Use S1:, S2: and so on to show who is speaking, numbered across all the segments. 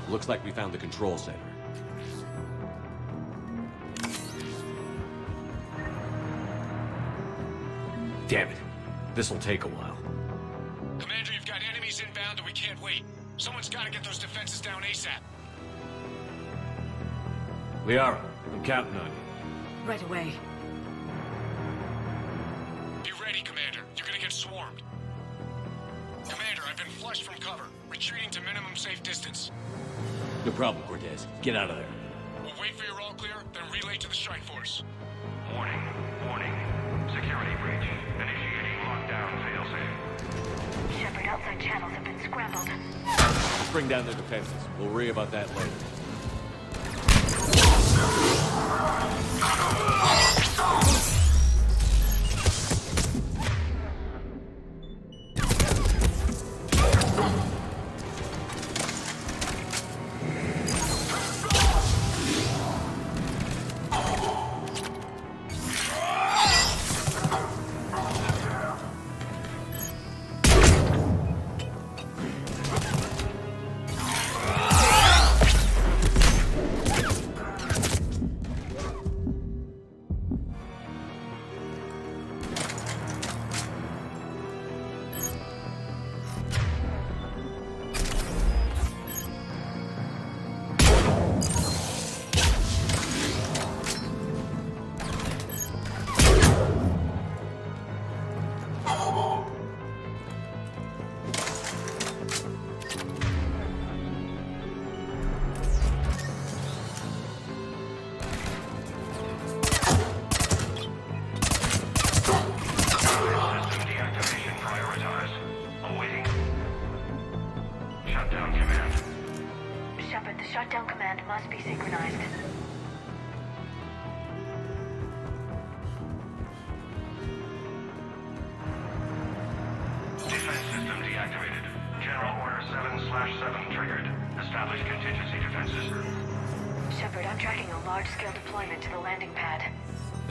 S1: Looks like we found the control center. Damn it. This'll take a while.
S2: Commander, you've got enemies inbound and we can't wait. Someone's gotta get those defenses down ASAP.
S1: Liara, I'm counting on you.
S3: Right away.
S2: Be ready, Commander. You're gonna get swarmed. Commander, I've been flushed from cover. Retreating to minimum safe distance.
S1: No problem, Cortez. Get out of there.
S2: We'll wait for your all clear, then relay to the strike force.
S4: Warning. Warning. Security breach. Initiating lockdown failsafe.
S3: Shepard, outside channels have been scrambled.
S1: Let's bring down their defenses. We'll worry about that later.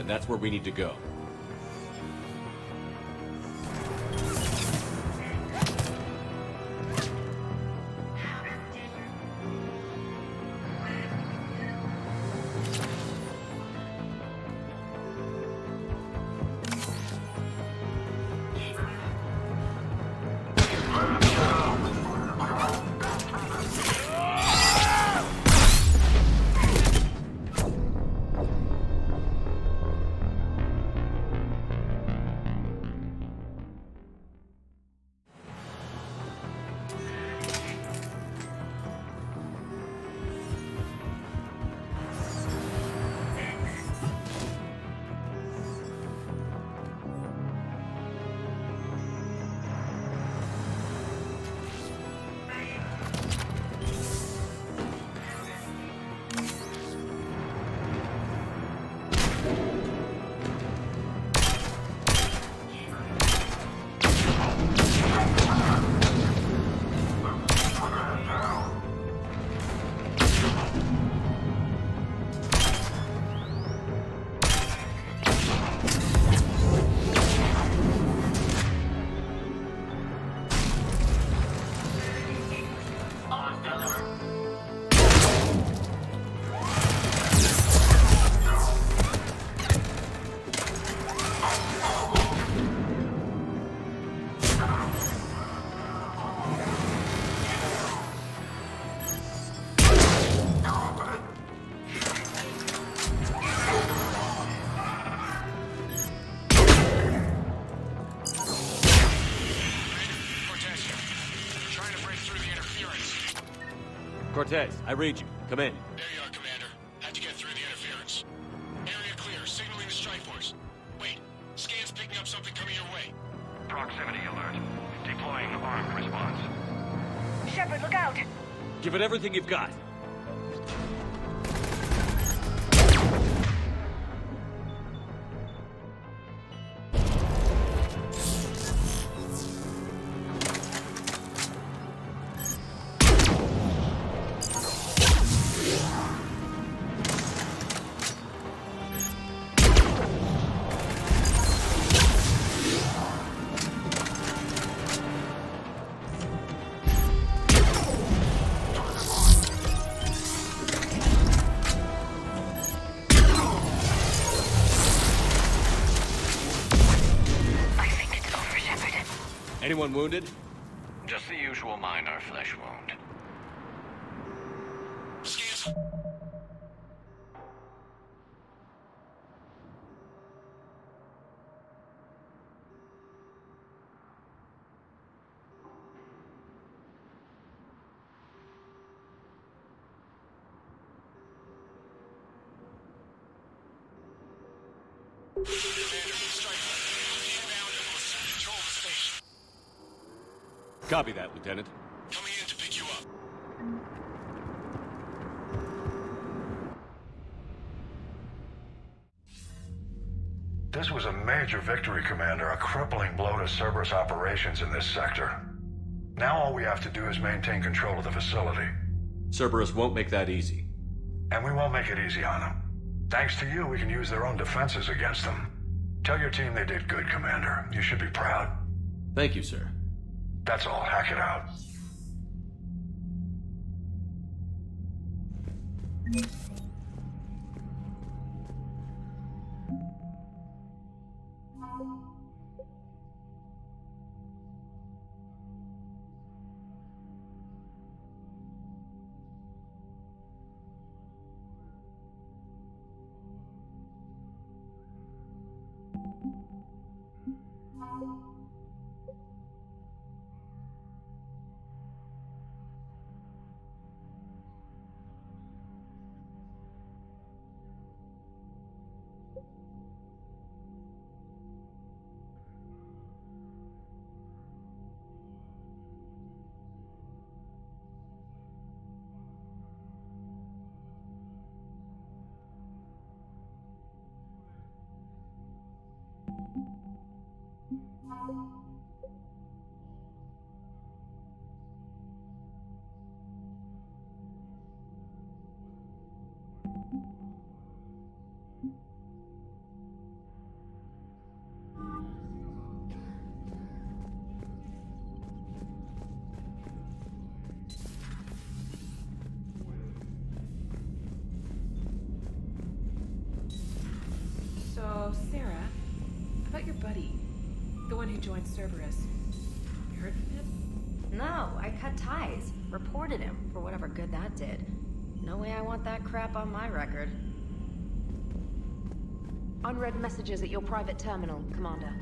S1: That's where we need to go. Cortez, I read you. Come in.
S2: There you are, Commander. How'd you get through the interference? Area clear. Signaling the strike force. Wait. Scan's picking up something coming your way.
S4: Proximity alert. Deploying armed response.
S3: Shepard, look out!
S1: Give it everything you've got. Anyone wounded?
S4: Just the usual minor flesh wound.
S2: Scans.
S1: Copy that, Lieutenant.
S2: Coming in to pick you up.
S5: This was a major victory, Commander. A crippling blow to Cerberus operations in this sector. Now all we have to do is maintain control of the facility.
S1: Cerberus won't make that easy.
S5: And we won't make it easy on them. Thanks to you, we can use their own defenses against them. Tell your team they did good, Commander. You should be proud.
S1: Thank you, sir.
S5: That's all. Hack it out.
S6: So, Sarah, about your buddy, the one who joined Cerberus. You heard from him?
S7: No, I cut ties. Reported him for whatever good that did. No way I want that crap on my record.
S8: Unread messages at your private terminal, Commander.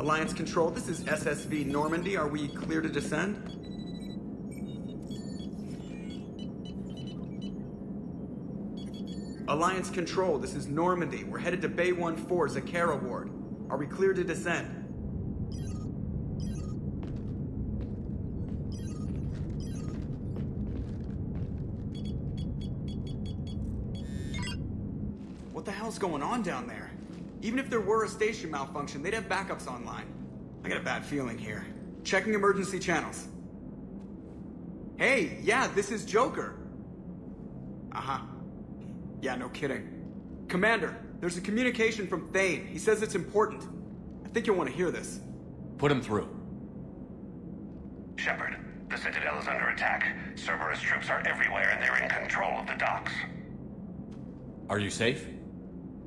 S9: Alliance Control, this is SSV Normandy. Are we clear to descend? Alliance Control, this is Normandy. We're headed to Bay 1-4, Zakara Ward. Are we clear to descend? What the hell's going on down there? Even if there were a station malfunction, they'd have backups online. I got a bad feeling here. Checking emergency channels. Hey, yeah, this is Joker. Uh-huh. Yeah, no kidding. Commander, there's a communication from Thane. He says it's important. I think you'll want to hear this.
S1: Put him through.
S2: Shepard, the Citadel is under attack. Cerberus troops are everywhere and they're in control of the docks.
S1: Are you safe?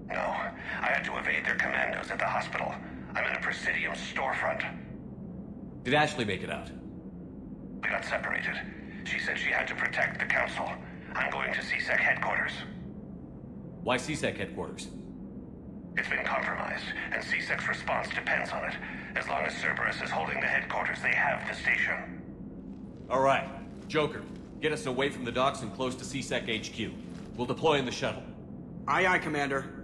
S2: No, I had to evade their commandos at the hospital. I'm in a Presidium storefront.
S1: Did Ashley make it out?
S2: We got separated. She said she had to protect the Council. I'm going to CSEC headquarters.
S1: Why CSEC headquarters?
S2: It's been compromised, and CSEC's response depends on it. As long as Cerberus is holding the headquarters, they have the station.
S1: All right. Joker, get us away from the docks and close to CSEC HQ. We'll deploy in the shuttle.
S9: Aye, aye, Commander.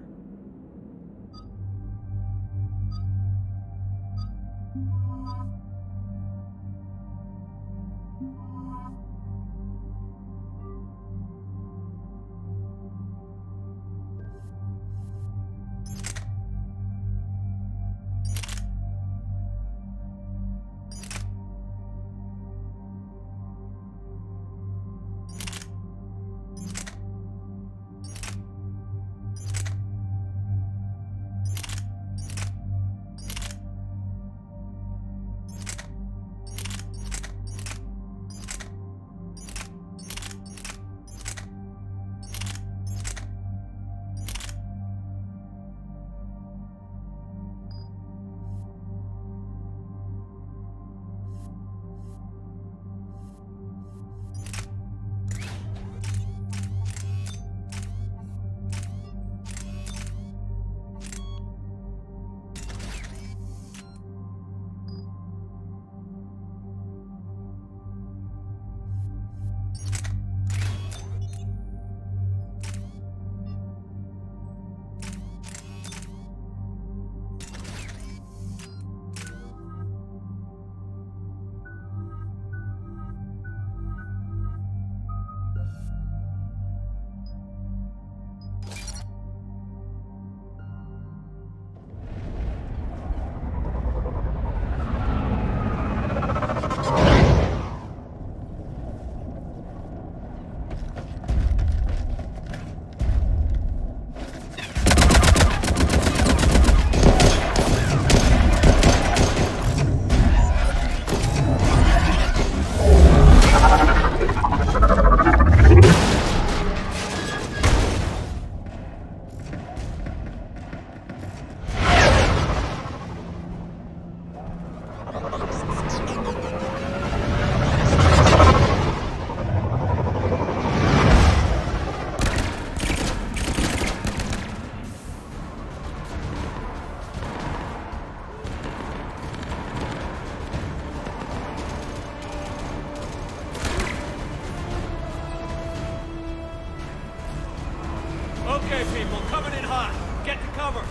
S1: Okay, people, coming in hot. Get to cover.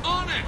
S1: On it!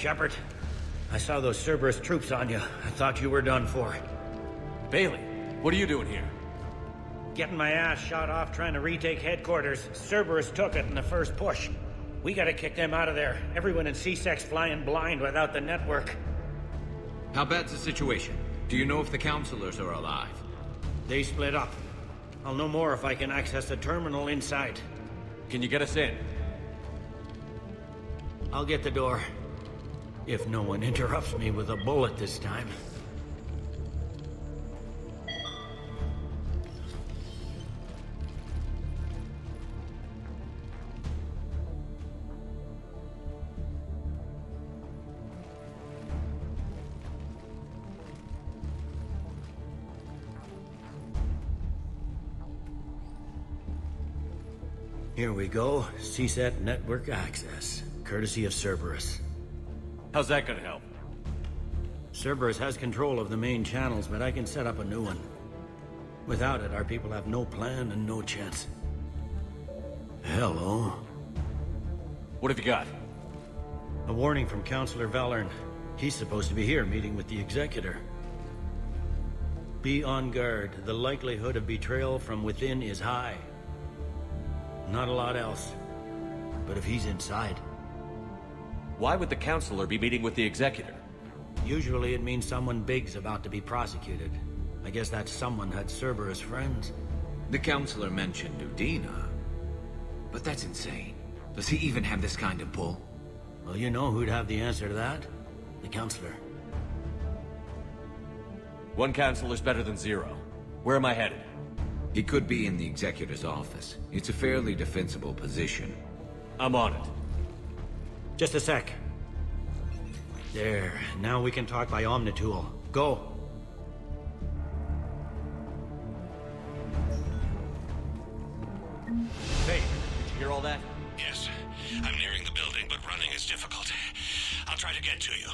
S10: Shepard, I saw those Cerberus troops on you. I thought you were done for.
S1: Bailey, what are you doing here?
S10: Getting my ass shot off trying to retake headquarters. Cerberus took it in the first push. We gotta kick them out of there. Everyone in C-Sec's flying blind without the network.
S11: How bad's the situation? Do you know if the counselors are alive?
S10: They split up. I'll know more if I can access the terminal inside.
S1: Can you get us in?
S10: I'll get the door. If no one interrupts me with a bullet this time. Here we go. CSAT network access, courtesy of Cerberus.
S1: How's that gonna help?
S10: Cerberus has control of the main channels, but I can set up a new one. Without it, our people have no plan and no chance. Hello.
S1: What have you got?
S10: A warning from Counselor Valern. He's supposed to be here meeting with the Executor. Be on guard. The likelihood of betrayal from within is high. Not a lot else. But if he's inside...
S1: Why would the Counselor be meeting with the Executor?
S10: Usually it means someone big's about to be prosecuted. I guess that someone had Cerberus friends.
S11: The Counselor mentioned Udina. But that's insane. Does he even have this kind of pull?
S10: Well, you know who'd have the answer to that? The Counselor.
S1: One Counselor's better than zero. Where am I headed?
S11: He could be in the Executor's office. It's a fairly defensible position.
S1: I'm on it.
S10: Just a sec. There. Now we can talk by Omnitool. Go.
S1: Hey, did you hear all that?
S2: Yes. I'm nearing the building, but running is difficult. I'll try to get to you.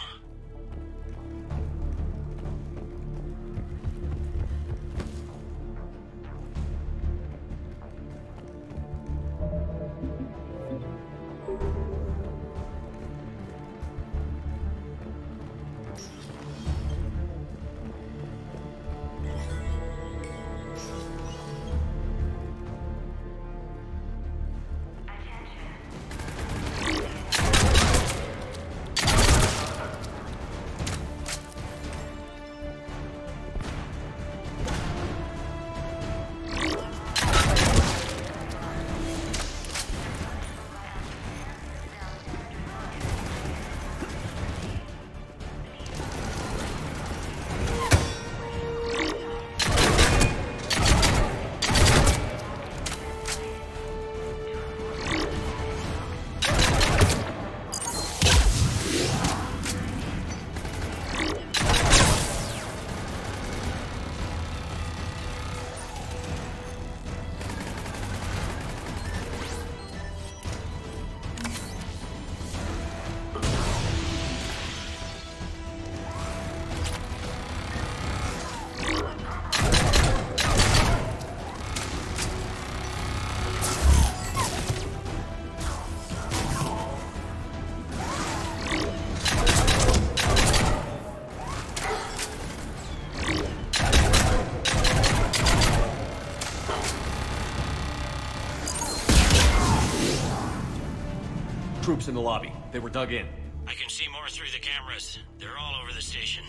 S1: Troops in the lobby. They were dug in.
S10: I can see more through the cameras. They're all over the station.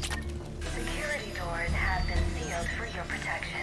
S3: Security doors have been sealed for your protection.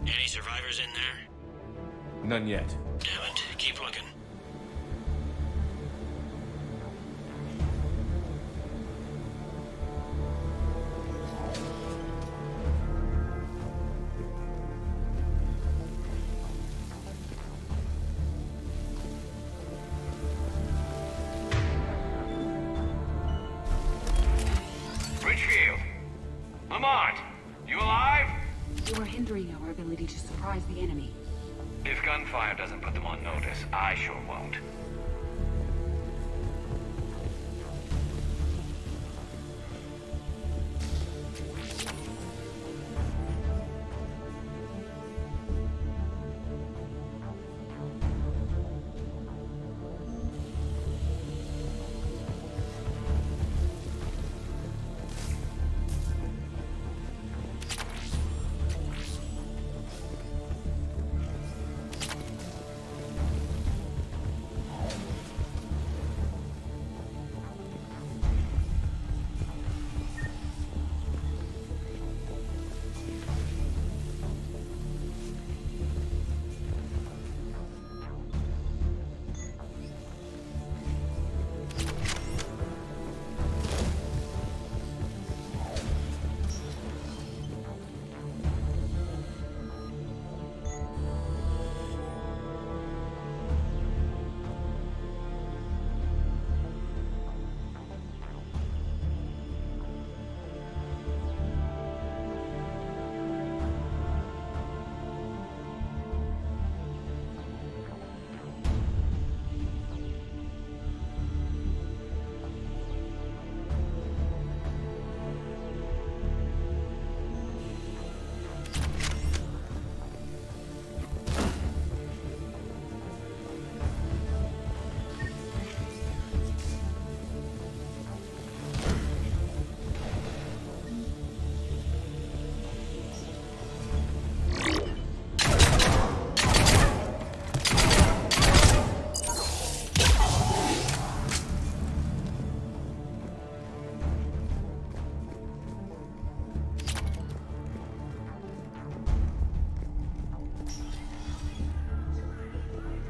S10: Any survivors in there?
S1: None yet.
S10: Damn it. Keep looking.
S4: Richfield! Lamont! You alive?
S8: You are hindering our ability to surprise the enemy.
S4: If gunfire doesn't put them on notice, I sure won't.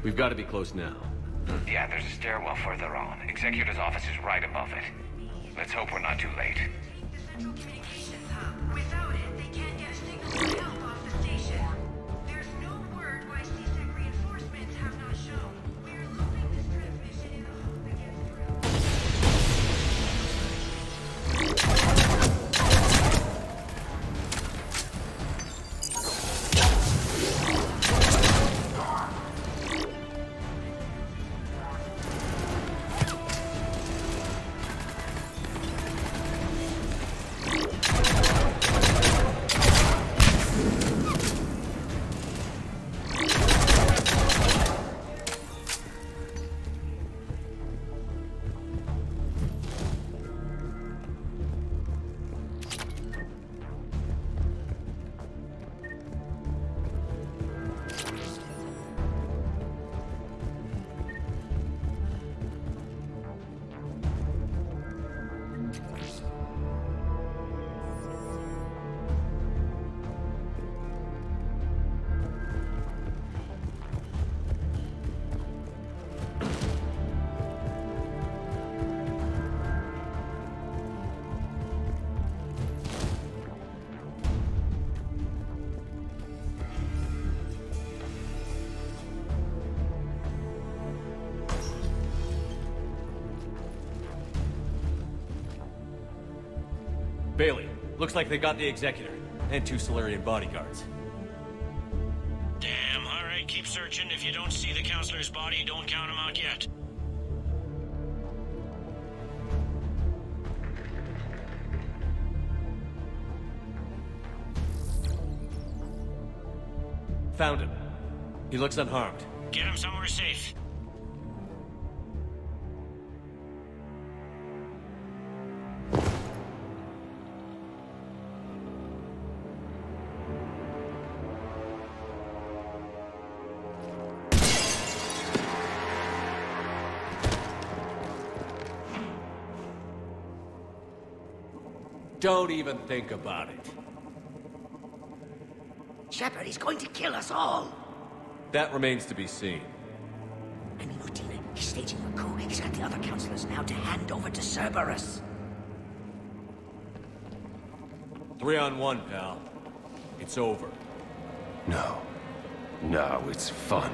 S1: We've got to be close now.
S4: Yeah, there's a stairwell further on. Executor's office is right above it. Let's hope we're not too late.
S3: Central communications hub. Without it, they can't get a signal for help off the station. There's no word why CSEC reinforcements have not shown. We are losing this transmission in the hope it gets
S1: Bailey, looks like they got the Executor, and 2 Solarian bodyguards.
S10: Damn, alright, keep searching. If you don't see the counselor's body, don't count him out yet.
S1: Found him. He looks unharmed.
S10: Get him somewhere safe.
S1: Don't even think about it.
S12: Shepard, he's going to kill us all.
S1: That remains to be seen.
S12: I mean, Udina, he's staging a coup. He's got the other councillors now to hand over to Cerberus.
S1: 3-on-1, pal. It's over.
S13: No. No, it's fun.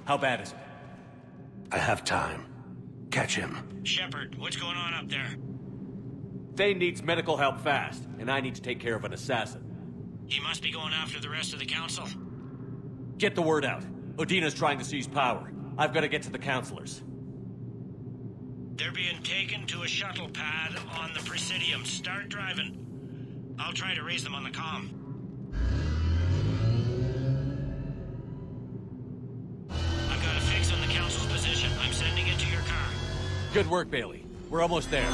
S1: How bad is it?
S13: I have time. Catch him.
S10: Shepard, what's going on up there?
S1: Thane needs medical help fast, and I need to take care of an assassin.
S10: He must be going after the rest of the council.
S1: Get the word out. Udina's trying to seize power. I've got to get to the councilors.
S10: They're being taken to a shuttle pad on the Presidium. Start driving. I'll try to raise them on the comm. I've got a fix on the council's position. I'm sending it to your car.
S1: Good work, Bailey. We're almost there.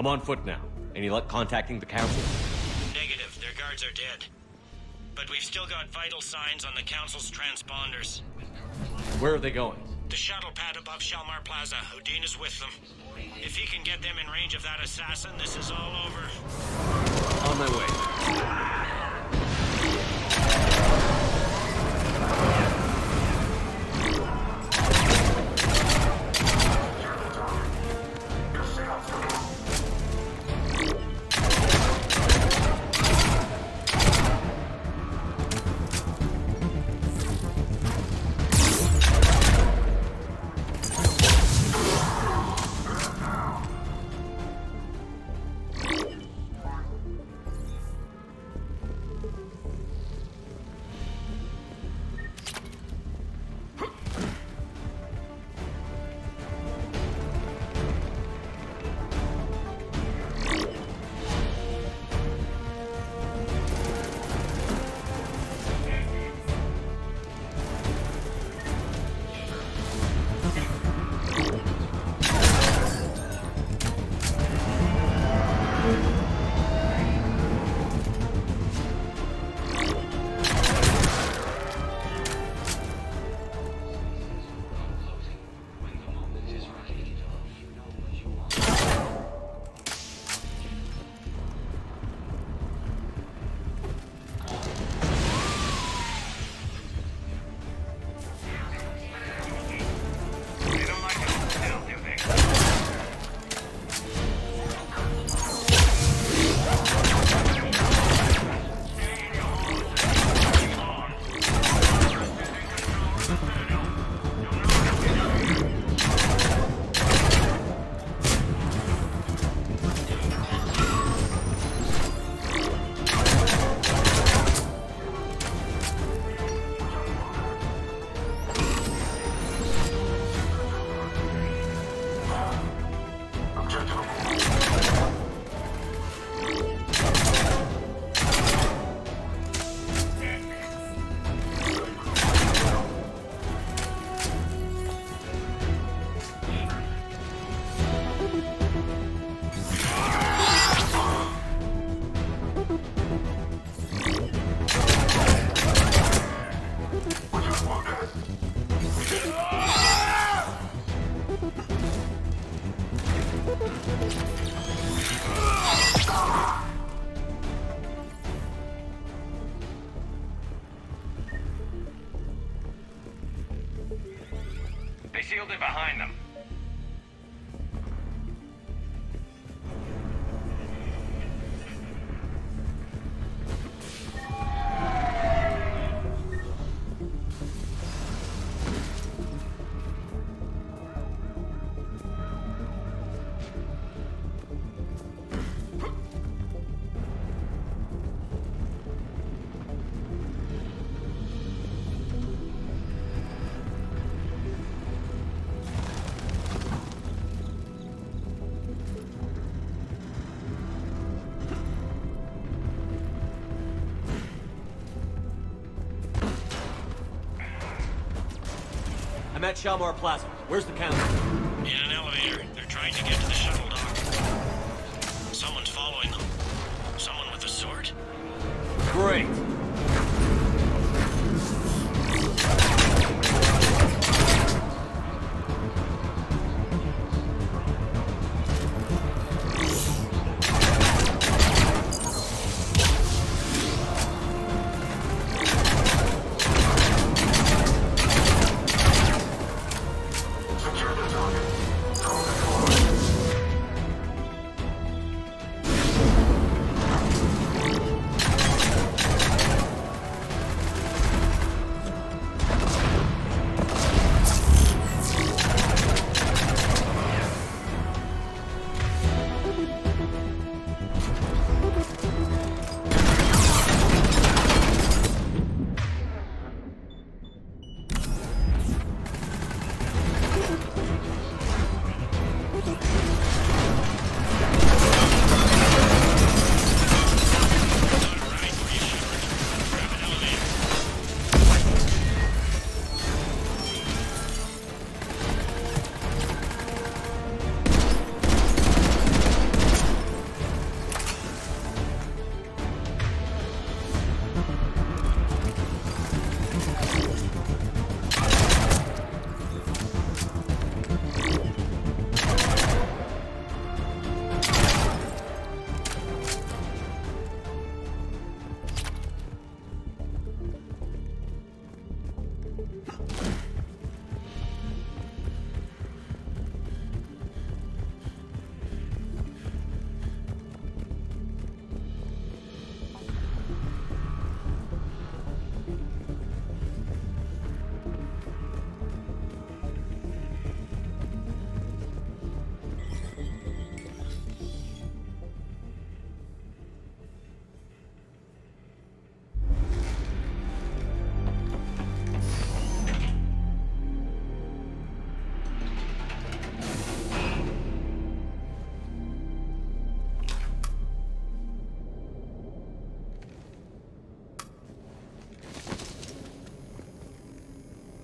S1: I'm on foot now. Any luck contacting the council?
S10: Negative. Their guards are dead. But we've still got vital signs on the council's transponders.
S1: Where are they going?
S10: The shuttle pad above Shalmar Plaza. Udina's with them. If he can get them in range of that assassin, this is all over.
S1: On my way.
S4: They sealed it behind them.
S1: I'm at Shalmar Plaza. Where's the council?
S2: In an elevator. They're trying to get to the shuttle dock. Someone's following them. Someone with a sword?
S1: Great.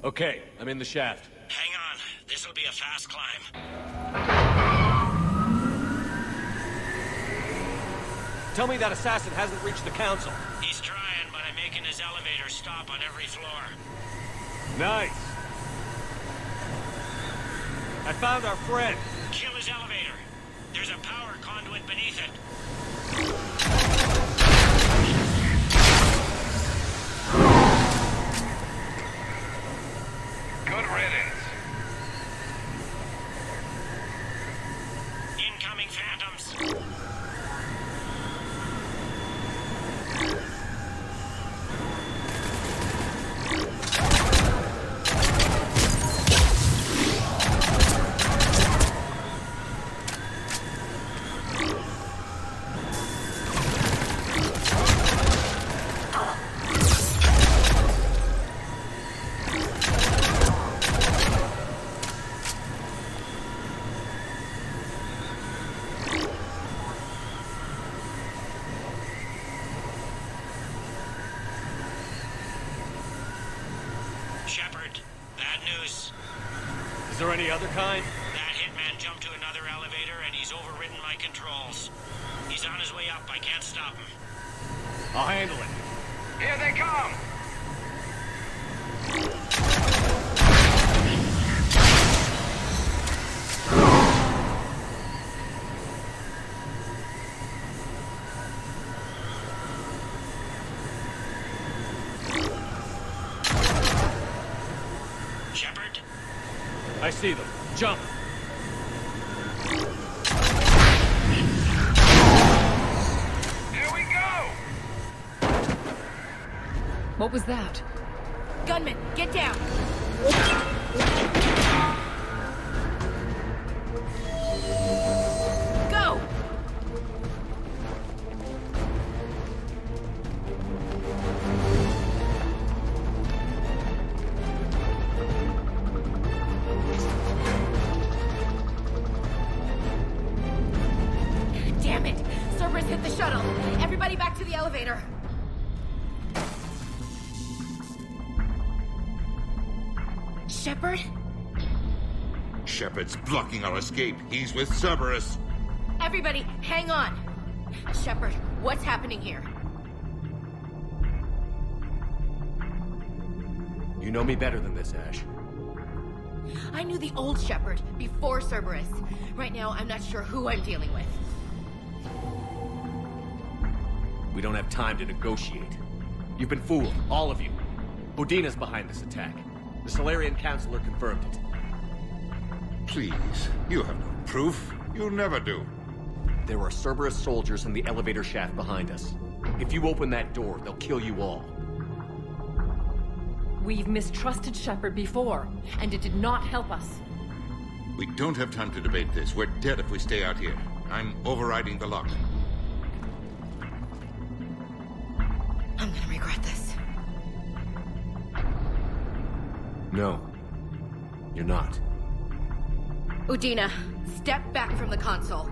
S1: Okay, I'm in the shaft.
S2: Hang on. This'll be a fast climb.
S1: Tell me that assassin hasn't reached the council.
S2: He's trying, but I'm making his elevator stop on every floor.
S1: Nice. I found our friend.
S2: Kill his elevator. There's a power conduit beneath it.
S4: Good riddance.
S2: Incoming phantoms. Shepard, bad news.
S1: Is there any other kind?
S2: That hitman jumped to another elevator and he's overridden my controls. He's on his way up. I can't stop him.
S1: I'll handle it.
S4: Here they come!
S1: I see them. Jump!
S2: Here we go!
S8: What was that?
S7: Gunman, get down! Go! Damn it! Cerberus hit the shuttle! Everybody back to the elevator! Shepard?
S14: Shepard's blocking our escape. He's with Cerberus.
S7: Everybody, hang on! Shepard, what's happening here?
S1: You know me better than this, Ash.
S7: I knew the old Shepard before Cerberus. Right now, I'm not sure who I'm dealing with.
S1: We don't have time to negotiate. You've been fooled, all of you. Udina's behind this attack. The Salarian Councilor confirmed it.
S14: Please, you have no proof. You never do.
S1: There are Cerberus soldiers in the elevator shaft behind us. If you open that door, they'll kill you all.
S8: We've mistrusted Shepard before, and it did not help us.
S14: We don't have time to debate this. We're dead if we stay out here. I'm overriding the lock.
S7: I'm gonna regret this.
S1: No. You're not.
S7: Udina, step back from the console.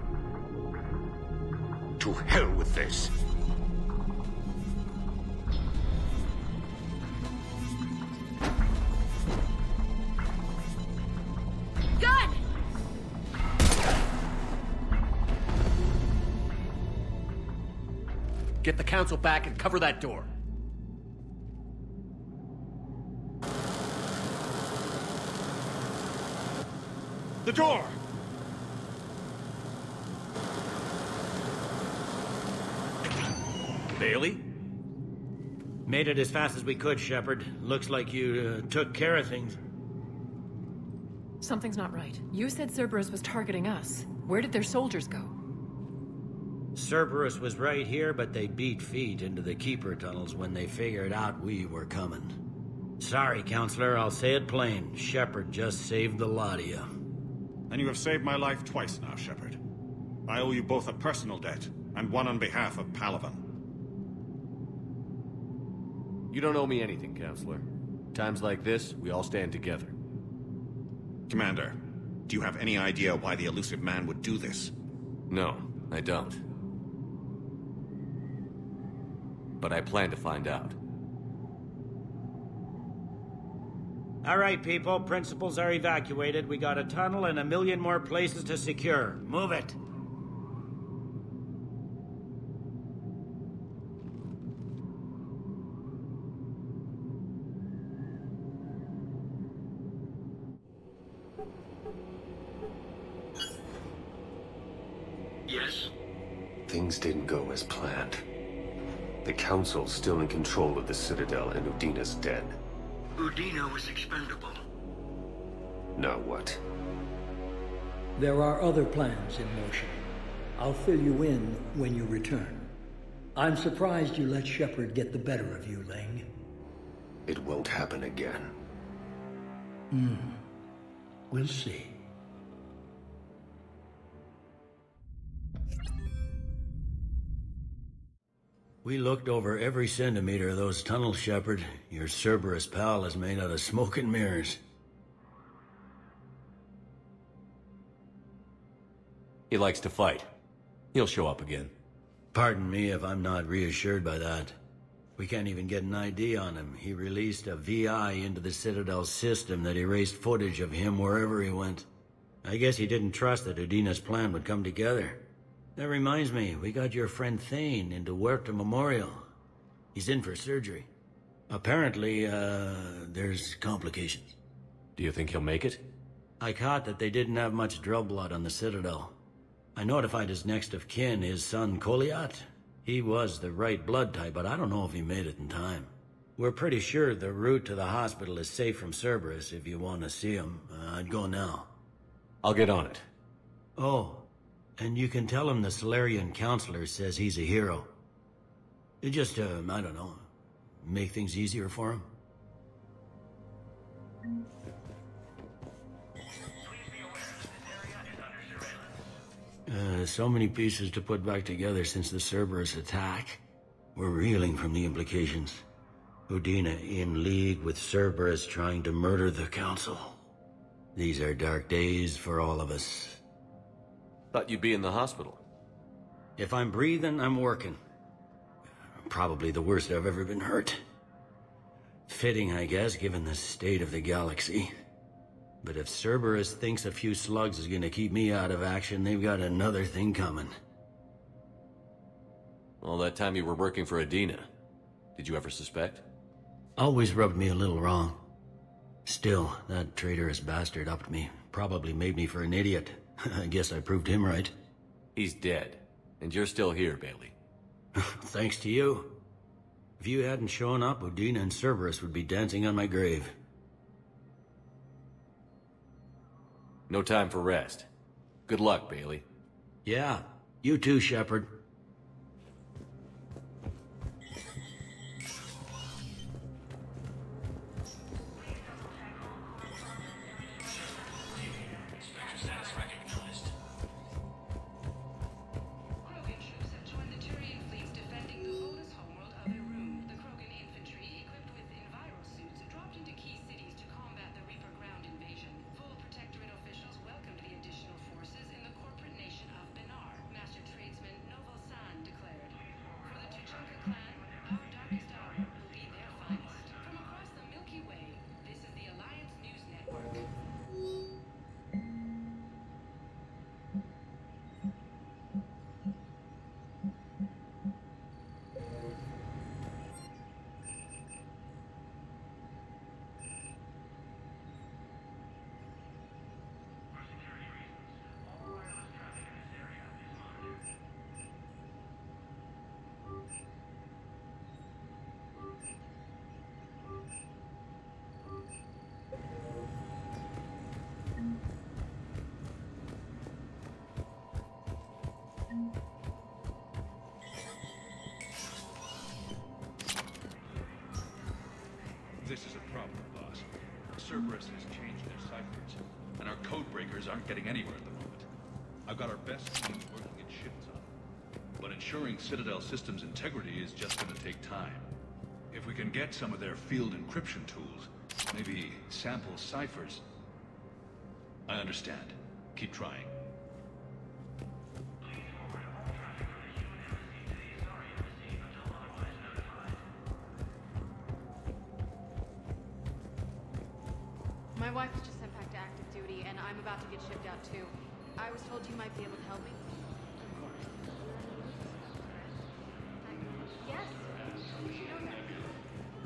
S14: To hell with this.
S7: Gun!
S1: Get the Council back and cover that door.
S2: The door!
S1: Bailey?
S10: Made it as fast as we could, Shepard. Looks like you took care of things.
S6: Something's not right. You said Cerberus was targeting us. Where did their soldiers go?
S10: Cerberus was right here, but they beat feet into the Keeper tunnels when they figured out we were coming. Sorry, Counselor, I'll say it plain. Shepard just saved the lot of you.
S2: And you have saved my life twice now, Shepard. I owe you both a personal debt, and one on behalf of Palaven.
S1: You don't owe me anything, Counselor. Times like this, we all stand together.
S2: Commander, do you have any idea why the Elusive Man would do this?
S1: No, I don't. But I plan to find out.
S10: All right, people. Principals are evacuated. We got a tunnel and 1 million more places to secure. Move it.
S12: Yes?
S13: Things didn't go as planned. The Council's still in control of the Citadel and Udina's dead.
S12: Udina was expendable.
S13: Now what?
S15: There are other plans in motion. I'll fill you in when you return. I'm surprised you let Shepard get the better of you, Ling.
S13: It won't happen again.
S15: We'll see.
S10: We looked over every centimeter of those tunnels, Shepard. Your Cerberus pal is made out of smoke and mirrors.
S1: He likes to fight. He'll show up again.
S10: Pardon me if I'm not reassured by that. We can't even get an ID on him. He released a VI into the Citadel system that erased footage of him wherever he went. I guess he didn't trust that Udina's plan would come together. That reminds me, we got your friend Thane into Huerta Memorial. He's in for surgery. Apparently, there's complications.
S1: Do you think he'll make it?
S10: I caught that they didn't have much drill blood on the Citadel. I notified his next of kin, his son Koliat. He was the right blood type, but I don't know if he made it in time. We're pretty sure the route to the hospital is safe from Cerberus. If you want to see him, I'd go now.
S1: I'll get on it.
S10: Oh, and you can tell him the Solarian Counselor says he's a hero. It just, I don't know, make things easier for him. So many pieces to put back together since the Cerberus attack. We're reeling from the implications. Udina in league with Cerberus trying to murder the Council. These are dark days for all of us.
S1: Thought you'd be in the hospital.
S10: If I'm breathing, I'm working. Probably the worst I've ever been hurt. Fitting, I guess, given the state of the galaxy. But if Cerberus thinks a few slugs is gonna keep me out of action, they've got another thing coming.
S1: All that time you were working for Udina, did you ever suspect?
S10: Always rubbed me a little wrong. Still, that traitorous bastard upped me. Probably made me for an idiot. I guess I proved him right.
S1: He's dead, and you're still here, Bailey.
S10: Thanks to you. If you hadn't shown up, Udina and Cerberus would be dancing on my grave.
S1: No time for rest. Good luck, Bailey.
S10: Yeah, you too, Shepard.
S16: This is a problem, boss. Cerberus has changed their ciphers, and our code breakers aren't getting anywhere at the moment. I've got our best teams working in shifts on it, but ensuring Citadel systems integrity is just going to take time. If we can get some of their field encryption tools, maybe sample ciphers. I understand. Keep trying.
S17: My wife was just sent back to active duty, and I'm about to get shipped out too. I was told you might be able to help me. Yes.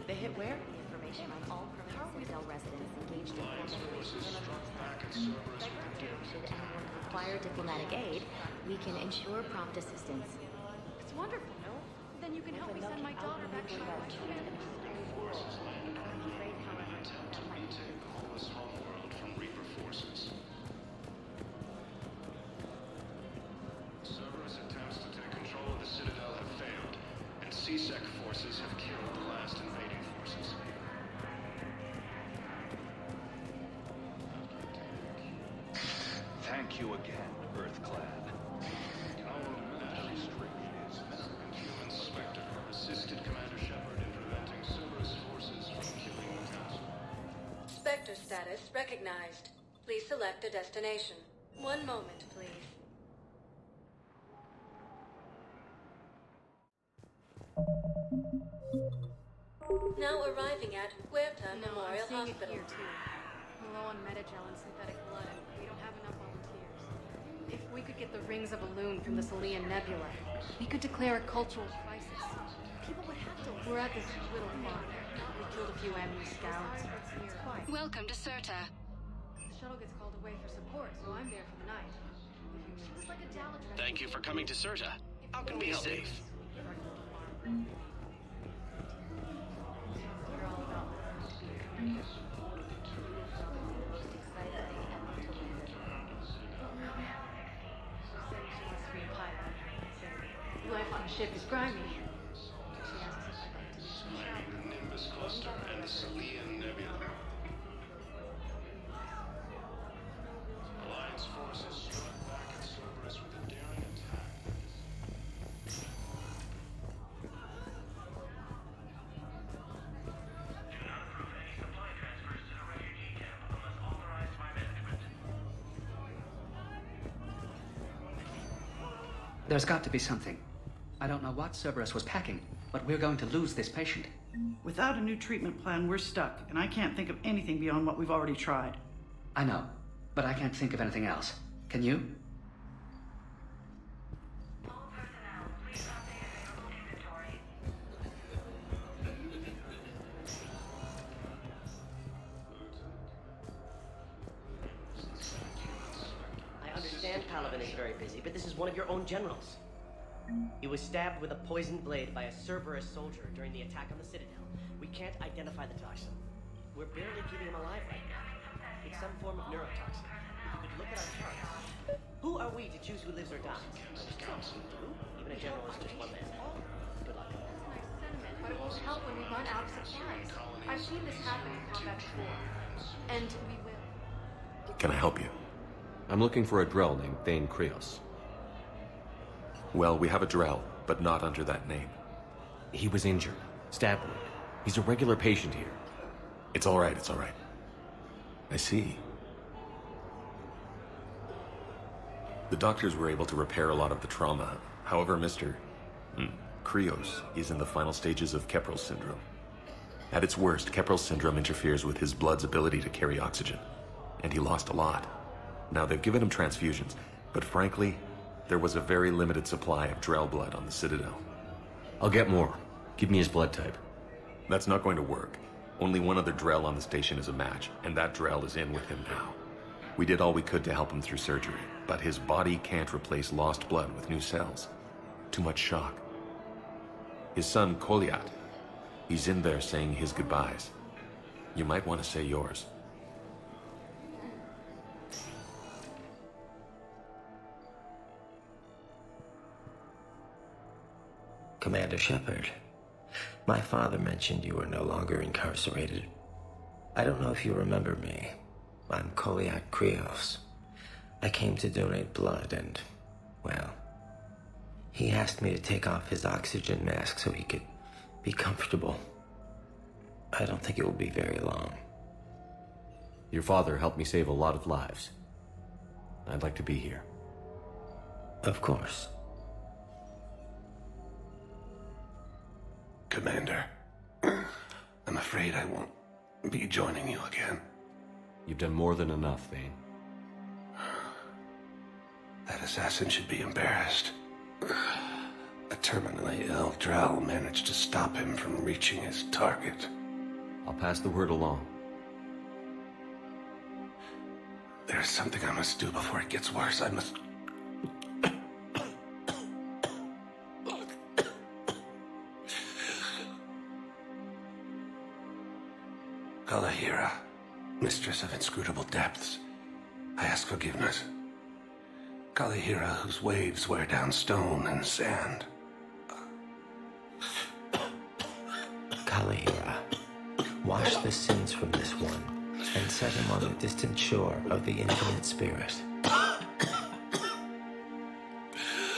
S7: They hit where? Information on all permanent Citadel residents engaged in formal should anyone require diplomatic aid, we can ensure prompt assistance.
S17: It's wonderful, no? Then you can help me send my daughter back to my life.
S7: I'm afraid, however, that might
S2: This homeworld from Reaper forces. Cerberus attempts to take control of the Citadel have failed, and CSEC forces have killed the last invading forces.
S16: Thank you again, EarthClan.
S2: Our military strength is minimum. Human Spectre assisted Commander Shepard in preventing Cerberus forces from killing the Council.
S3: Spectre status recognized. Please select a destination. 1 moment, please. Now arriving at Huerta Memorial
S17: I'm seeing
S3: Hospital.
S17: it here too. We're low on Metagel and synthetic blood, and we don't have enough volunteers. If we could get the rings of Elune from the Salian Nebula, we could declare a cultural crisis. People would have to. We're at this little farm. We killed a few enemy scouts. It's quiet.
S3: Welcome to Certa.
S17: The shuttle gets called away for support, so I'm there for the night. It's like a Dalek.
S18: Thank you for coming to Certa. How can we help you?
S17: ship is grimy. She asks if I'd like to do some shopping.
S2: Nimbus Cluster and the Salian Nebula. Alliance forces struck back at Cerberus with a daring attack.
S18: There's got to be something. I don't know what Cerberus was packing, but we're going to lose this patient.
S19: Without a new treatment plan, we're stuck, and I can't think of anything beyond what we've already tried.
S18: I know, but I can't think of anything else. Can you?
S12: I understand Paladin is very busy, but this is one of your own generals. He was stabbed with a poisoned blade by a Cerberus soldier during the attack on the Citadel. We can't identify the toxin. We're barely keeping him alive right now. It's some form of neurotoxin. If you could look at our charts. Who are we to choose who lives or dies? Even a general is just one man. Good luck.
S17: But it won't help when we run out of supplies. I've seen this happen in combat before. And we will.
S1: Can I help you? I'm looking for a Drell named Thane Krios. Well, we have a Drell, but not under that name. He was injured. Stab wound. He's a regular patient here. It's all right, it's all right. I see. The doctors were able to repair a lot of the trauma. However, Mr. Krios is in the final stages of Keprel's syndrome. At its worst, Keprel's syndrome interferes with his blood's ability to carry oxygen, and he lost a lot. Now, they've given him transfusions, but frankly, there was a very limited supply of Drell blood on the Citadel. I'll get more. Give me his blood type. That's not going to work. Only one other Drell on the station is a match, and that Drell is in with him now. We did all we could to help him through surgery, but his body can't replace lost blood with new cells. Too much shock. His son, Koliat, he's in there saying his goodbyes. You might want to say yours.
S20: Commander Shepard, my father mentioned you were no longer incarcerated. I don't know if you remember me. I'm Koliak Krios. I came to donate blood and, well, he asked me to take off his oxygen mask so he could be comfortable. I don't think it will be very long.
S1: Your father helped me save a lot of lives. I'd like to be here.
S20: Of course.
S21: Commander, I'm afraid I won't be joining you again.
S1: You've done more than enough, Thane.
S21: That assassin should be embarrassed. A terminally ill Drell managed to stop him from reaching his target.
S1: I'll pass the word along.
S21: There's something I must do before it gets worse. I must... Kalahira, mistress of inscrutable depths, I ask forgiveness. Kalahira, whose waves wear down stone and sand.
S20: Kalahira, wash the sins from this one, and set him on the distant shore of the infinite spirit.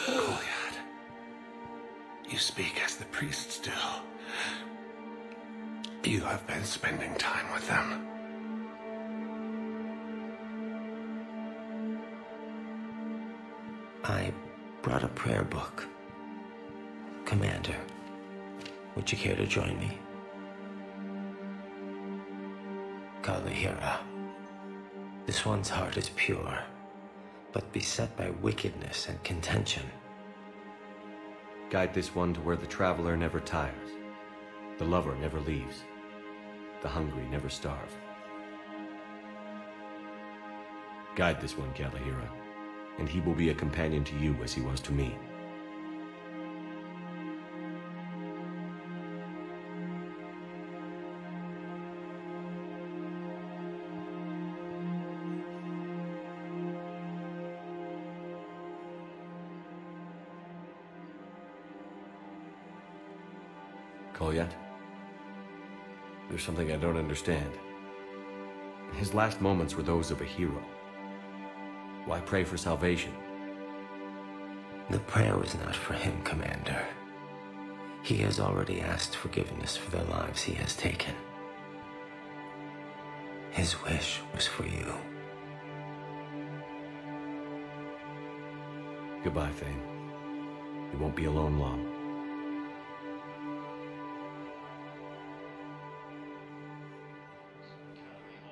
S21: Koliad, you speak as the priests do. You have been spending time with them.
S20: I brought a prayer book. Commander, would you care to join me? Kalahira, this one's heart is pure, but beset by wickedness and contention.
S1: Guide this one to where the traveler never tires, the lover never leaves, the hungry never starve. Guide this one, Kalahira, and he will be a companion to you as he was to me.
S5: call yet? There's something I don't understand. His last moments were those of a hero. Why pray for salvation?
S20: The prayer was not for him, Commander. He has already asked forgiveness for the lives he has taken. His wish was for you.
S5: Goodbye, Thane. You won't be alone long.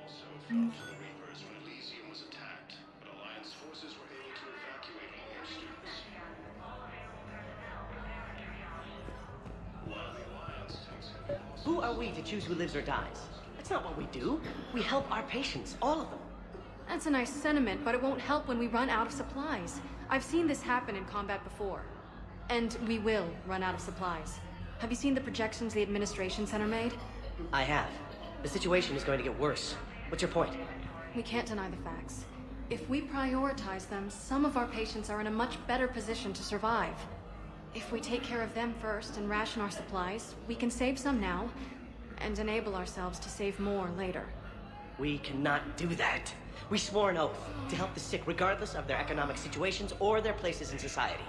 S2: Also fell to the Reapers when Elysium was attacked, but Alliance forces were able to evacuate all their students. While the Alliance takes heavy losses...
S12: Who are we to choose who lives or dies? That's not what we do. We help our patients, all of them.
S17: That's a nice sentiment, but it won't help when we run out of supplies. I've seen this happen in combat before. And we will run out of supplies. Have you seen the projections the Administration Center made?
S12: I have. The situation is going to get worse. What's your point?
S17: We can't deny the facts. If we prioritize them, some of our patients are in a much better position to survive. If we take care of them first and ration our supplies, we can save some now, and enable ourselves to save more later.
S12: We cannot do that. We swore an oath to help the sick regardless of their economic situations or their places in society.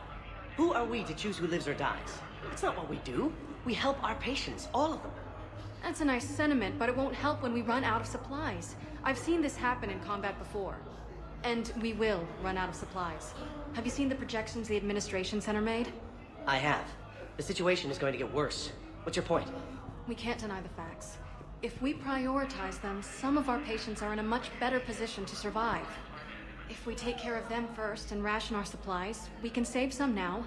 S12: Who are we to choose who lives or dies? That's not what we do. We help our patients, all of them.
S17: That's a nice sentiment, but it won't help when we run out of supplies. I've seen this happen in combat before. And we will run out of supplies. Have you seen the projections the Administration Center made?
S12: I have. The situation is going to get worse. What's your point?
S17: We can't deny the facts. If we prioritize them, some of our patients are in a much better position to survive. If we take care of them first and ration our supplies, we can save some now,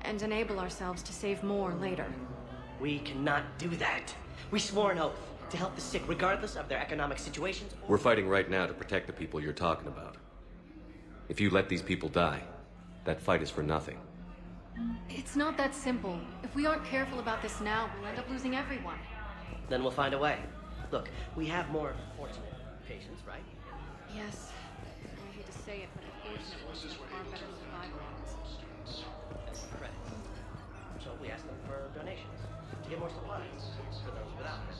S17: and enable ourselves to save more later.
S12: We cannot do that. We swore an oath to help the sick regardless of their economic situations.
S5: We're fighting right now to protect the people you're talking about. If you let these people die, that fight is for nothing.
S17: It's not that simple. If we aren't careful about this now, we'll end up losing everyone.
S12: Then we'll find a way. Look, we have more fortunate patients, right?
S17: Yes. I hate to say it, but unfortunately, we have far better survival odds.
S12: Credits. So we asked them for donations to get more supplies for those without them.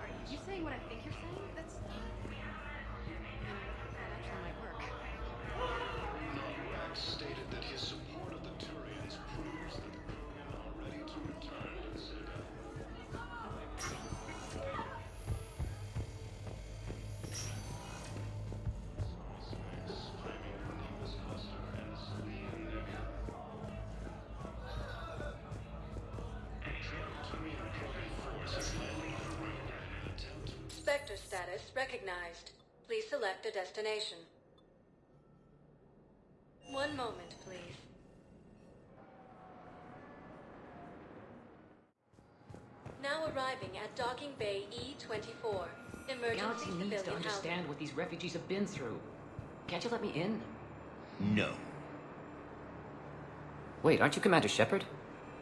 S17: Are you saying what I think you're saying? That's... that actually might work.
S2: Rex stated that his support of the Turians proves that the Courier are ready to return to the Citadel.
S3: Spectre status recognized. Please select a destination. One moment, please. Now arriving at Docking Bay E-24. Emergency
S22: Galaxy needs to
S3: civilian
S22: understand what these refugees have been through. Can't you let me in?
S23: No.
S22: Wait, aren't you Commander Shepard?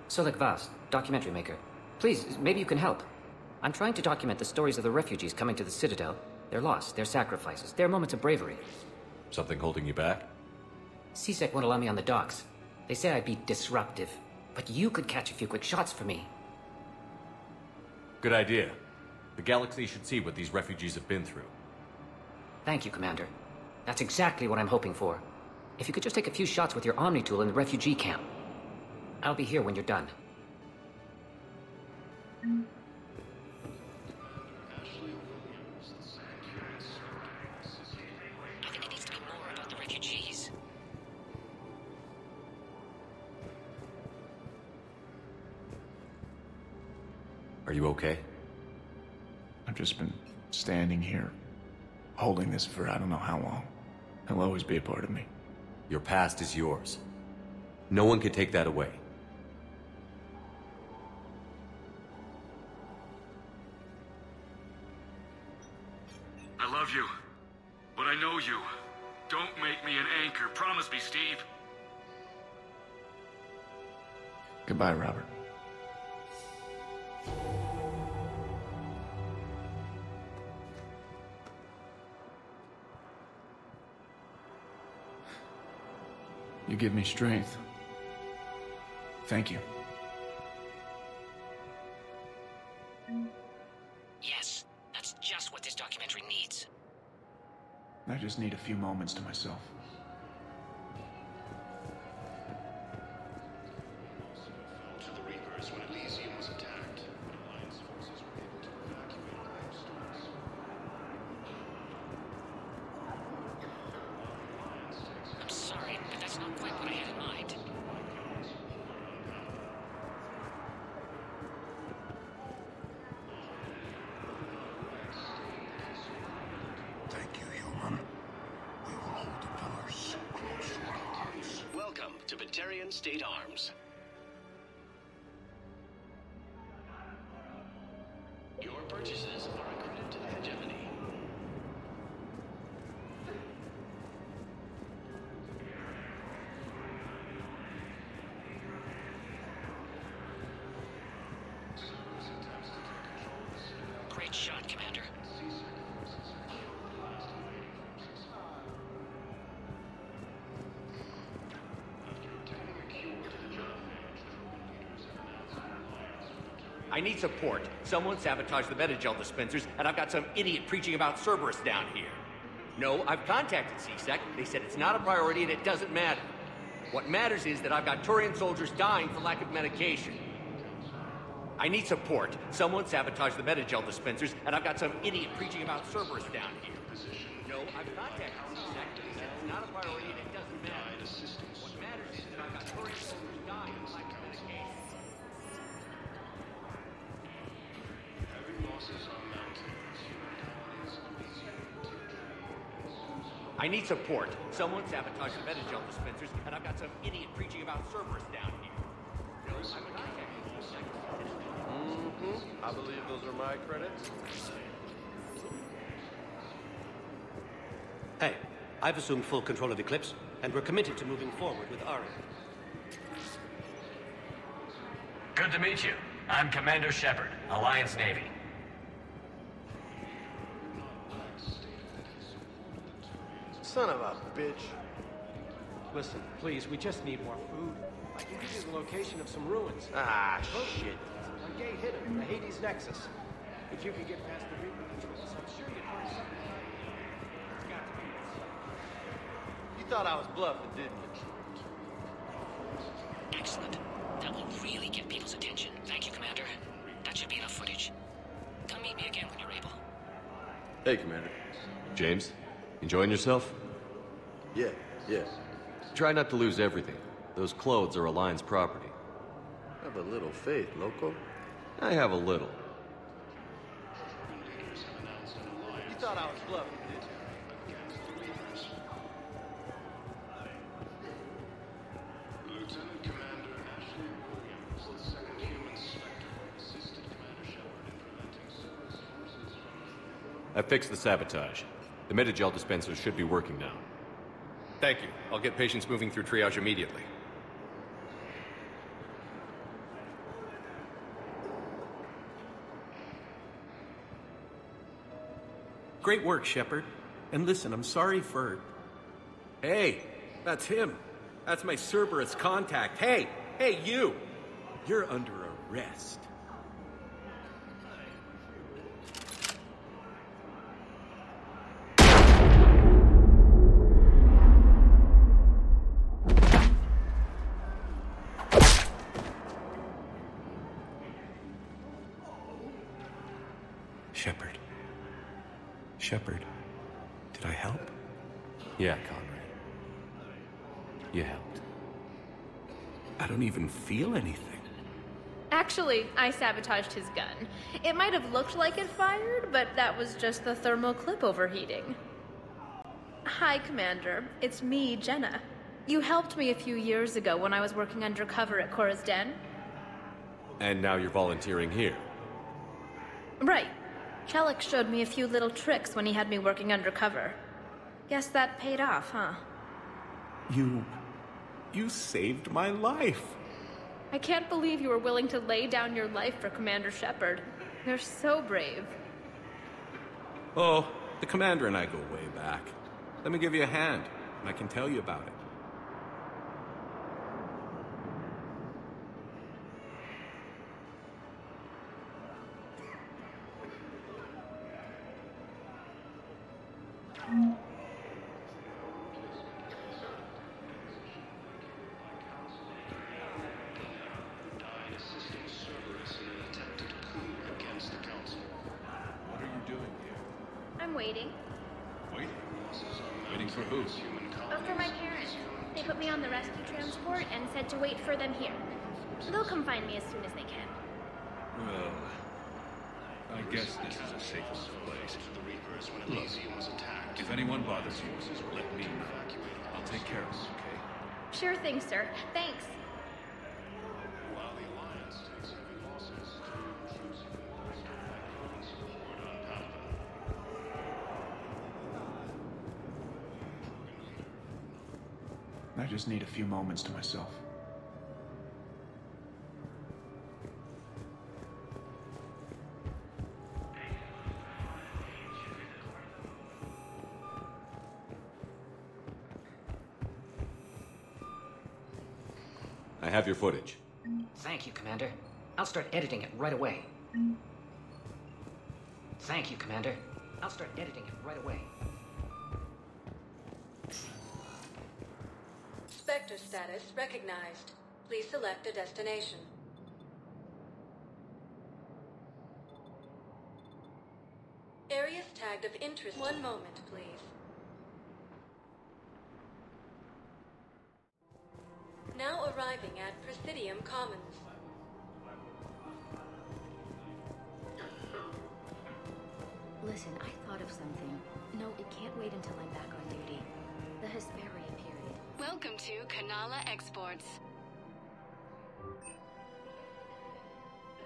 S22: Solik Vast, documentary maker. Please, maybe you can help. I'm trying to document the stories of the refugees coming to the Citadel. Their loss, their sacrifices, their moments of bravery.
S5: Something holding you back?
S22: CSEC won't allow me on the docks. They say I'd be disruptive. But you could catch a few quick shots for me.
S5: Good idea. The galaxy should see what these refugees have been through.
S22: Thank you, Commander. That's exactly what I'm hoping for. If you could just take a few shots with your Omni tool in the refugee camp. I'll be here when you're done. I think it needs to be more about the refugees.
S5: Are you okay?
S24: I've just been standing here, holding this for I don't know how long. It'll always be a part of me.
S5: Your past is yours. No one can take that away.
S25: I love you, but I know you. Don't make me an anchor. Promise me, Steve.
S24: Goodbye, Robert. You give me strength. Thank you. I just need a few moments to myself.
S2: To the Reapers when Elysium was attacked. Alliance forces were able to evacuate homestands.
S22: I'm sorry, but that's not quite what I had in mind.
S21: Thank you, human. We will hold the pillars close to our hearts.
S4: Welcome to Batarian State Arms. Your purchases are a credit to the hegemony. Great shot, Commander.
S8: I need support. Someone sabotaged the Metagel dispensers, and I've got some idiot preaching about Cerberus down here. No, I've contacted CSEC. They said it's not a priority and it doesn't matter. What matters is that I've got Turian soldiers dying for lack of medication. I need support. Someone sabotaged the Metagel dispensers, and I've got some idiot preaching about Cerberus down here. No, I've contacted CSEC. They said it's not a priority and it doesn't matter. What matters is that I've got Turian soldiers dying for lack of medication.
S2: Heavy losses are mounting as human colonies of Elysium
S8: I need support. Someone sabotaged the Metagel dispensers, and I've got some idiot preaching about Cerberus down here. No, I'm contacting CSEC.
S9: I believe those are my credits.
S12: Hey, I've assumed full control of Eclipse, and we're committed to moving forward with Ari.
S11: Good to meet you. I'm Commander Shepard, Alliance Navy.
S9: Son of a bitch.
S23: Listen, please, we just need more food. I can give you the location of some ruins.
S9: Ah, shit.
S23: A gay hit him, the Hades Nexus. If you can get past the Reaper controls, I'm sure you'd find something. It's got to be this.
S9: You thought I was bluffing, didn't you?
S22: Excellent. That will really get people's attention. Thank you, Commander. That should be enough footage. Come meet me again when you're able.
S13: Hey, Commander. James, enjoying yourself?
S9: Yeah.
S13: Try not to lose everything. Those clothes are Alliance property.
S9: Have a little faith, loco.
S13: I have a little.
S9: You thought I was bluffing, didn't you? Against the Reapers.
S2: Lieutenant Commander Ashley Williams, the second human Spectre, assisted Commander Shepard in preventing Cerberus forces from...
S13: I fixed the sabotage. The Metagel dispensers should be working now.
S8: Thank you. I'll get patients moving through triage immediately.
S26: Great work, Shepard. And listen, I'm sorry for... Hey, that's him. That's my Cerberus contact. Hey, you! You're under arrest. Shepard, did I help?
S13: Yeah, Conrad. You helped.
S26: I don't even feel anything.
S27: Actually, I sabotaged his gun. It might have looked like it fired, but that was just the thermal clip overheating. Hi, Commander. It's me, Jenna. You helped me a few years ago when I was working undercover at Cora's Den.
S13: And now you're volunteering here.
S27: Right. Kellic showed me a few little tricks when he had me working undercover. Guess that paid off, huh?
S26: You saved my life.
S27: I can't believe you were willing to lay down your life for Commander Shepard. You're so brave.
S26: Oh, the Commander and I go way back. Let me give you a hand, and I can tell you about it.
S24: For who?
S27: For my parents. They put me on the rescue transport and said to wait for them here. They'll come find me as soon as they can.
S2: Well, I guess this is a safe enough place. Look, if anyone bothers you, let me know. I'll take care of them, okay?
S27: Sure thing, sir. Thanks.
S24: I just need a few moments to myself.
S5: I have your footage.
S22: Thank you, Commander. I'll start editing it right away. Thank you, Commander. I'll start editing it right away.
S17: Spectre status recognized. Please select a destination. Areas tagged of interest. One moment, please. Now arriving at Presidium Commons.
S6: Listen, I thought of something. No, it can't wait until I'm back on duty. The Hesperia period.
S17: Welcome to Kanala Exports.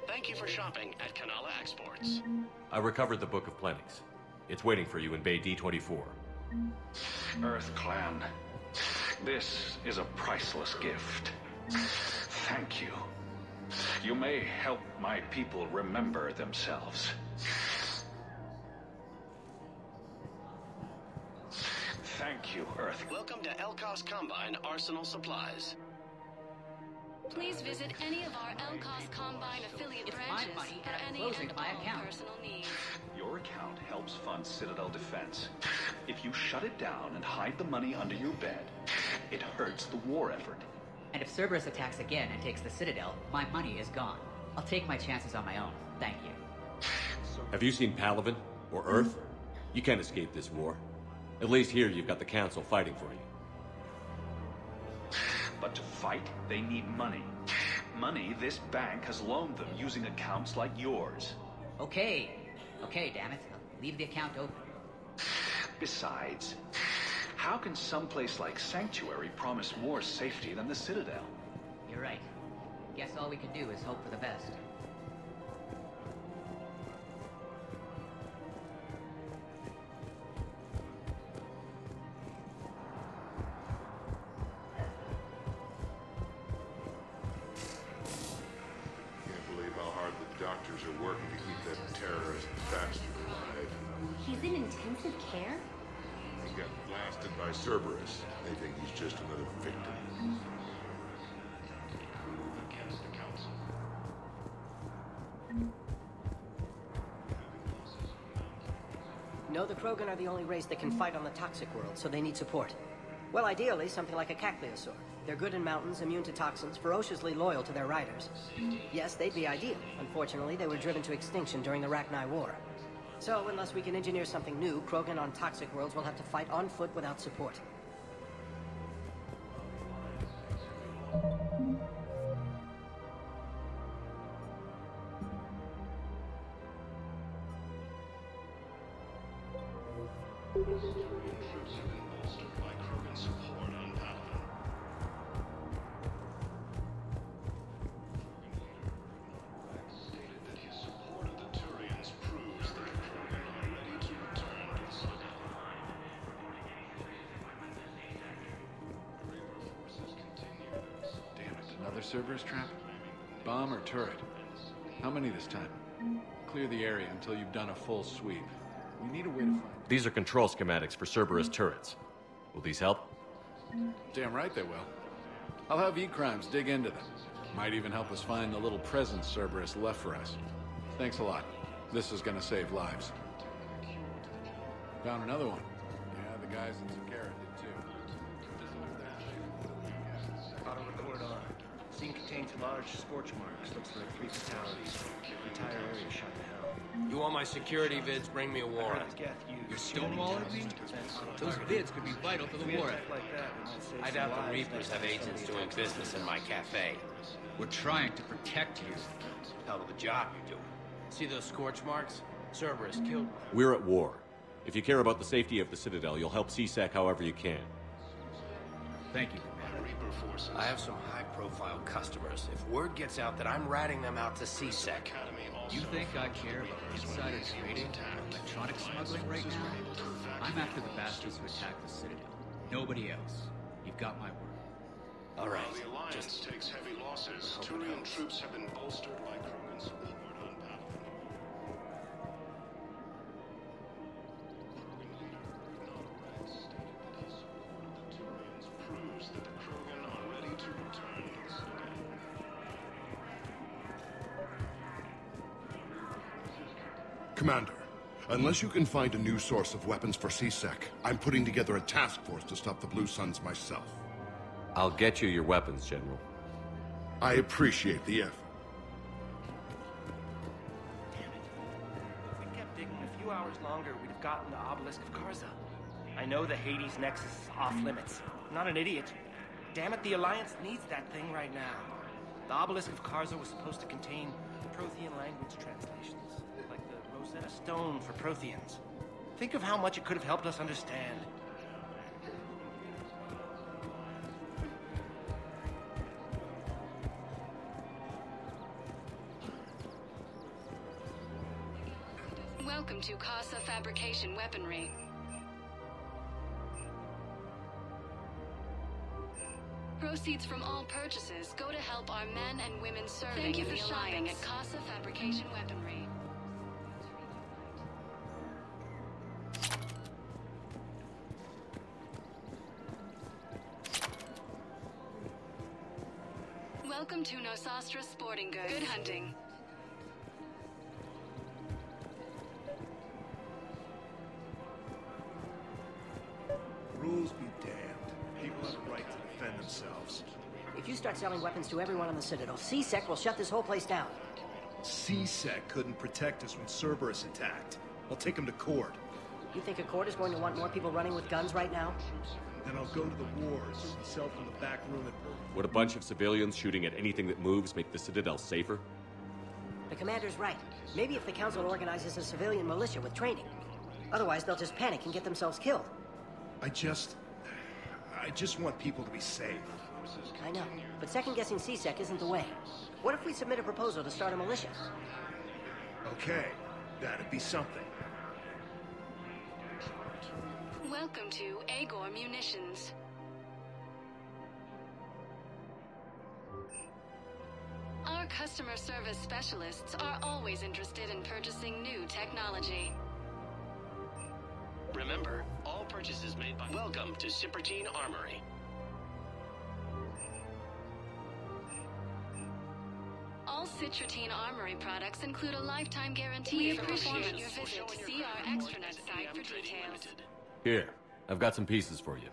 S11: Thank you for shopping at Kanala Exports.
S5: I recovered the Book of Plenix. It's waiting for you in Bay D24.
S2: Earth Clan, this is a priceless gift. Thank you. You may help my people remember themselves. Thank you, Earth.
S11: Welcome to Elkos Combine Arsenal Supplies.
S17: Please visit any of our Elkos Combine affiliate branches for any and all personal needs.
S2: Your account helps fund Citadel defense. If you shut it down and hide the money under your bed, it hurts the war effort.
S18: And if Cerberus attacks again and takes the Citadel, my money is gone. I'll take my chances on my own. Thank you.
S5: Have you seen Palaven? Or Earth? You can't escape this war. At least here you've got the Council fighting for you.
S2: But to fight, they need money. Money this bank has loaned them using accounts like yours.
S18: Okay, damn it. I'll leave the account open.
S2: Besides, how can someplace like Sanctuary promise more safety than the Citadel?
S18: You're right. Guess all we can do is hope for the best.
S7: Can't believe how hard the doctors are working to keep that terrorist bastard alive.
S6: He's in intensive care?
S7: He got blasted by Cerberus. They think he's just another victim.
S2: Against the Council.
S12: No, the Krogan are the only race that can fight on the toxic world, so they need support. Well, ideally, something like a Cacliosaur. They're good in mountains, immune to toxins, ferociously loyal to their riders. Yes, they'd be ideal. Unfortunately, they were driven to extinction during the Rachni War. So, unless we can engineer something new, Krogan on toxic worlds will have to fight on foot without support.
S2: Troops have been bolstered by Krogan support on Palaven. Stated that his support of the Turians proves that the Krogan are ready to return to the Citadel. Reaper forces continue their assault.
S23: Damn it, another Cerberus trap? Bomb or turret? How many this time? Clear the area until you've done a full sweep. We need a way to find...
S5: These are control schematics for Cerberus turrets. Will these help?
S23: Damn right they will. I'll have E-Crimes dig into them. Might even help us find the little presents Cerberus left for us. Thanks a lot. This is gonna save lives. Found another one. Yeah, the guys in Zakara did too.
S9: Auto record on. Scene contains large scorch marks. Looks like 3 fatalities. Entire area shot to hell.
S10: You want my security vids? Bring me a warrant.
S9: Geth used
S10: You're stonewalling me?
S1: Those bids could be vital to the war effort.
S8: I doubt the Reapers have agents doing business in my cafe.
S1: We're trying to protect you.
S8: Hell of a job you're doing.
S9: See those scorch marks? Cerberus killed one.
S5: We're at war. If you care about the safety of the Citadel, you'll help CSEC however you can.
S1: Thank you,
S9: I have some high-profile customers. If word gets out that I'm ratting them out to CSEC.
S1: You think I care about insider trading or electronic smuggling right now? I'm after the bastards who attacked the Citadel. Nobody else. You've got my word.
S9: All right.
S7: The Alliance takes heavy losses. Turian troops have been bolstered by Krogan's leeward on Palaven. Turians proves that the Krogan are ready to return to the Citadel.
S10: Commander, unless you can find a new source of weapons for CSEC, I'm putting together a task force to stop the Blue Suns myself.
S5: I'll get you your weapons, General.
S10: I appreciate the effort.
S9: If we kept digging a few hours longer, we'd have gotten the Obelisk of Karza. I know the Hades Nexus is off limits. I'm not an idiot. Damn it, the Alliance needs that thing right now. The Obelisk of Karza was supposed to contain Prothean language translations, like the Rosetta Stone for Protheans. Think of how much it could have helped us understand.
S14: Welcome to Casa Fabrication Weaponry. Proceeds from all purchases go to help our men and women serving in the Alliance at Casa Fabrication Weaponry. Welcome to Nosastra Sporting Goods. Good hunting.
S15: Rules be damned. People have a right to defend themselves.
S12: If you start selling weapons to everyone on the Citadel, CSEC will shut this whole place down.
S15: CSEC couldn't protect us when Cerberus attacked. I'll take him to court.
S12: You think a court is going to want more people running with guns right now?
S15: Then I'll go to the wars and sell from the back room at...
S5: Would a bunch of civilians shooting at anything that moves make the Citadel safer?
S12: The commander's right. Maybe if the Council organizes a civilian militia with training. Otherwise, they'll just panic and get themselves killed.
S15: I just want people to be safe.
S12: I know, but second-guessing CSEC isn't the way. What if we submit a proposal to start a militia?
S15: Okay, that'd be something.
S14: Welcome to Agor Munitions. Our customer service specialists are always interested in purchasing new technology.
S4: Remember, all purchases made by... Welcome to Cipertine Armory.
S14: All Citrotine Armory products include a lifetime guarantee for performance. Visit See our extranet site for details.
S5: Here, I've got some pieces for you.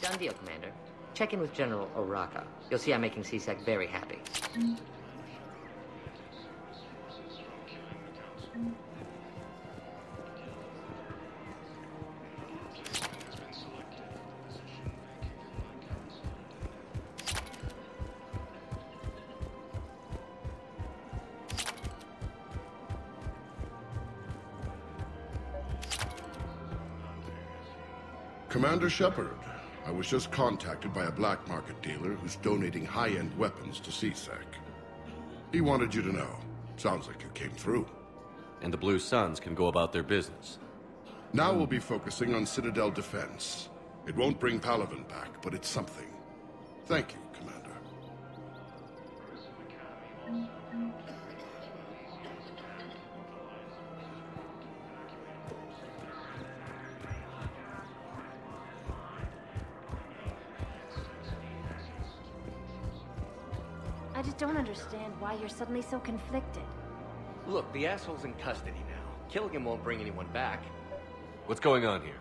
S22: Done deal, Commander. Check in with General Oraka. You'll see I'm making CSEC very happy.
S10: Commander Shepard, I was just contacted by a black market dealer who's donating high-end weapons to CSEC. He wanted you to know. Sounds like you came through.
S5: And the Blue Suns can go about their business.
S10: Now we'll be focusing on Citadel defense. It won't bring Palaven back, but it's something. Thank you, Commander.
S6: I just don't understand why you're suddenly so conflicted.
S8: Look, the asshole's in custody now. Killing him won't bring anyone back.
S5: What's going on here?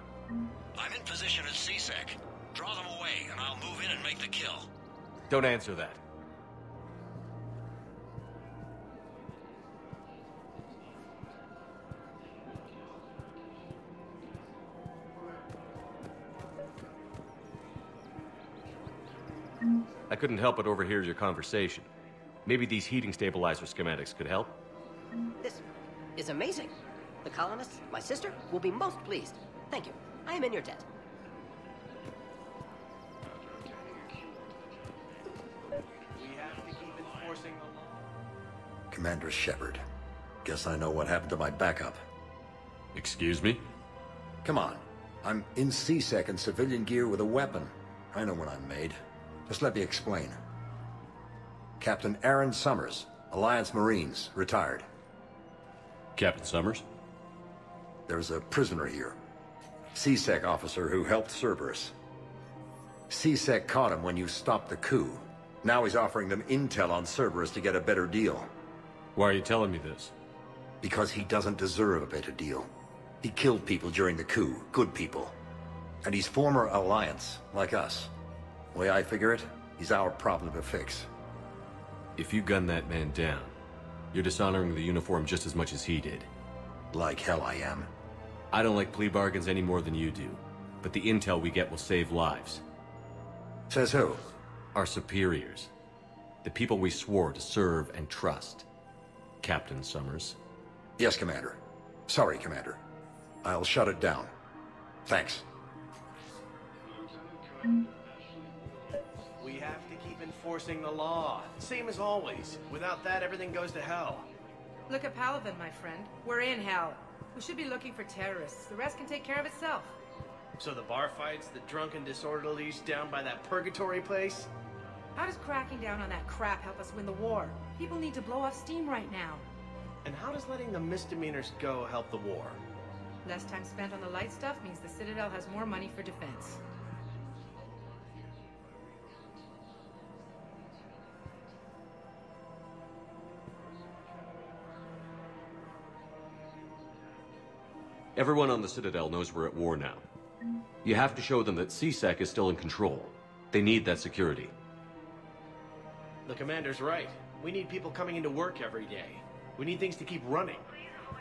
S11: I'm in position at CSEC. Draw them away, and I'll move in and make the kill.
S5: Don't answer that. I couldn't help but overhear your conversation. Maybe these heating stabilizer schematics could help?
S12: This is amazing. The colonists, my sister, will be most pleased. Thank you. I am in your debt.
S9: We have to keep enforcing the law.
S3: Commander Shepard. Guess I know what happened to my backup.
S5: Excuse me?
S3: Come on. I'm in C-Sec in civilian gear with a weapon. I know when I'm made. Just let me explain. Captain Aaron Summers, Alliance Marines, retired.
S5: Captain Summers?
S3: There's a prisoner here. C-Sec officer who helped Cerberus. C-Sec caught him when you stopped the coup. Now he's offering them intel on Cerberus to get a better deal.
S5: Why are you telling me this?
S3: Because he doesn't deserve a better deal. He killed people during the coup, good people. And he's former Alliance, like us. The way I figure it, he's our problem to fix.
S5: If you gun that man down, you're dishonoring the uniform just as much as he did.
S3: Like hell I am.
S5: I don't like plea bargains any more than you do, but the intel we get will save lives.
S3: Says who?
S5: Our superiors. The people we swore to serve and trust. Captain Summers.
S3: Yes, Commander. Sorry, Commander. I'll shut it down. Thanks.
S9: We have to keep enforcing the law. Same as always. Without that, everything goes to hell.
S13: Look at Palaven, my friend. We're in hell. We should be looking for terrorists. The rest can take care of itself.
S9: So the bar fights, the drunken disorderlies down by that purgatory place?
S13: How does cracking down on that crap help us win the war? People need to blow off steam right now.
S9: And how does letting the misdemeanors go help the war?
S13: Less time spent on the light stuff means the Citadel has more money for defense.
S5: Everyone on the Citadel knows we're at war now. You have to show them that C-Sec is still in control. They need that security.
S9: The commander's right. We need people coming into work every day. We need things to keep running.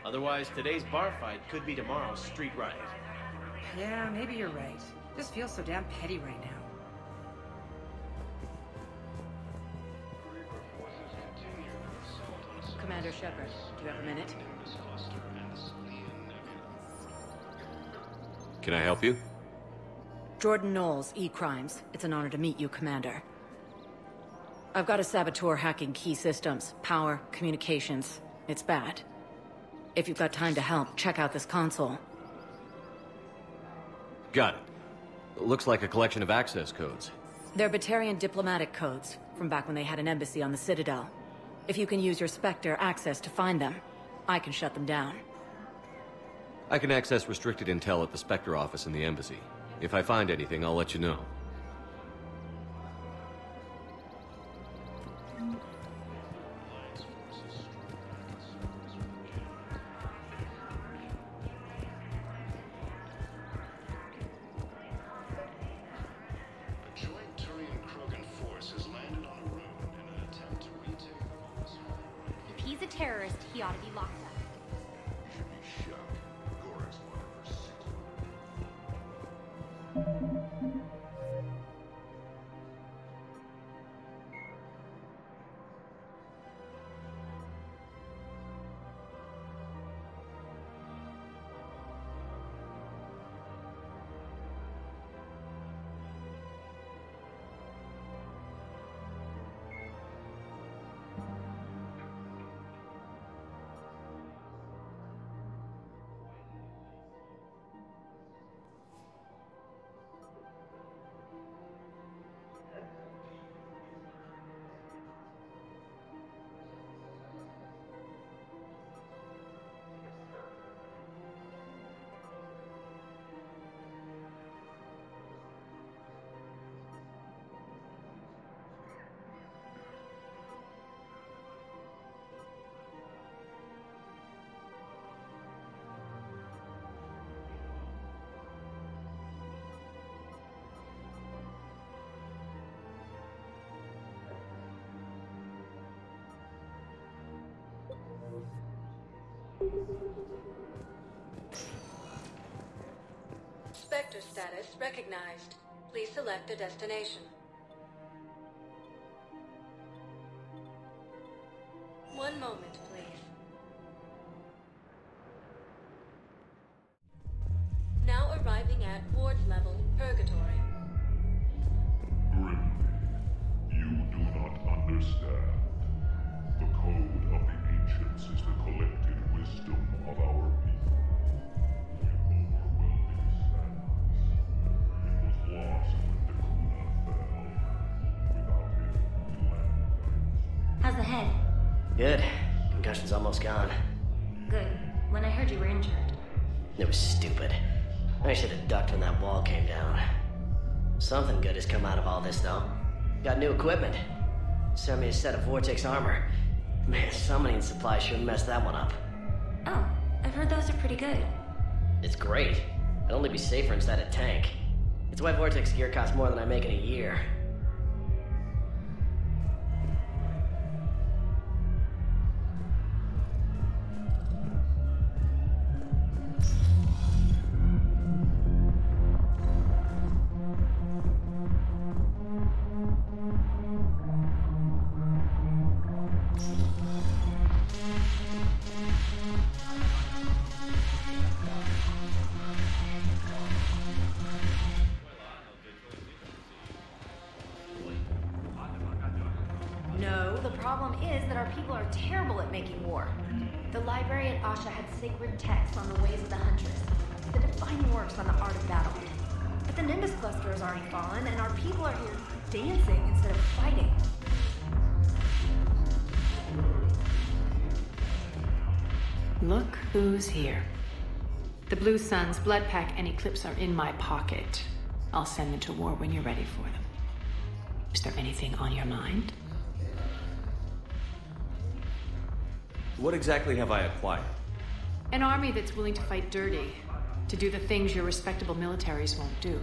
S9: Otherwise, today's bar fight could be tomorrow's street riot.
S13: Yeah, maybe you're right. This feels so damn petty right now. Commander Shepard, do you have a minute?
S5: Can I help you?
S13: Jordan Knowles, E-Crimes. It's an honor to meet you, Commander. I've got a saboteur hacking key systems, power, communications. It's bad. If you've got time to help, check out this console.
S5: Got it. Looks like a collection of access codes.
S13: They're Batarian diplomatic codes, from back when they had an embassy on the Citadel. If you can use your Spectre access to find them, I can shut them down.
S5: I can access restricted intel at the Spectre office in the embassy. If I find anything, I'll let you know.
S6: If he's a terrorist, he ought to be locked up.
S13: Spectre status recognized. Please select a destination. One moment, please. Now arriving at ward level purgatory.
S7: Grimly, you do not understand. The code of the ancients is the collected wisdom of our people. With overwhelming sadness, it was lost when Dakuna fell. Without it, we lacked
S6: How's the head?
S12: Good. Concussion's almost gone.
S6: Good. When I heard you were injured.
S12: It was stupid. I should have ducked when that wall came down. Something good has come out of all this, though. Got new equipment. Sent me a set of Vortex armor. Man, summoning supply sure messed that one up.
S6: Oh, I've heard those are pretty good.
S12: It's great. I'd only be safer inside a tank. It's why Vortex gear costs more than I make in a year.
S6: No, the problem is that our people are terrible at making war. The librarian Asha had sacred texts on the ways of the Huntress, the defining works on the art of battle. But the Nimbus cluster has already fallen, and our people are here dancing instead of fighting.
S13: Look who's here. The Blue Suns, Blood Pack, and Eclipse are in my pocket. I'll send them to war when you're ready for them. Is there anything on your mind?
S5: What exactly have I acquired?
S13: An army that's willing to fight dirty, to do the things your respectable militaries won't do.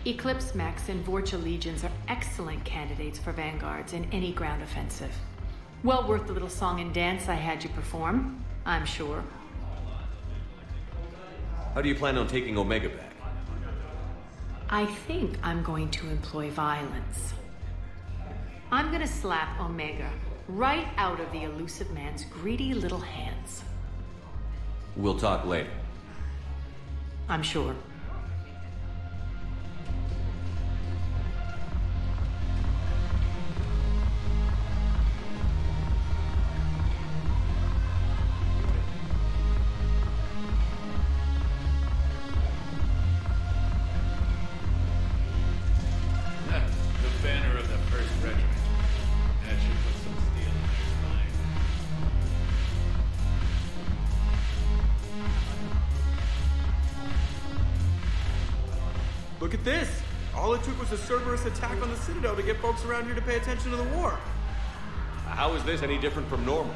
S13: Eclipse Mechs and Vorcha Legions are excellent candidates for vanguards in any ground offensive. Well worth the little song and dance I had you perform, I'm sure.
S5: How do you plan on taking Omega back?
S13: I think I'm going to employ violence. I'm gonna slap Omega right out of the elusive man's greedy little hands.
S5: We'll talk later.
S13: I'm sure.
S2: The banner of the 1st Regiment. That should put some steel in their mind.
S16: Look at this! All it took was a Cerberus attack on the Citadel to get folks around here to pay attention to the war.
S5: How is this any different from normal?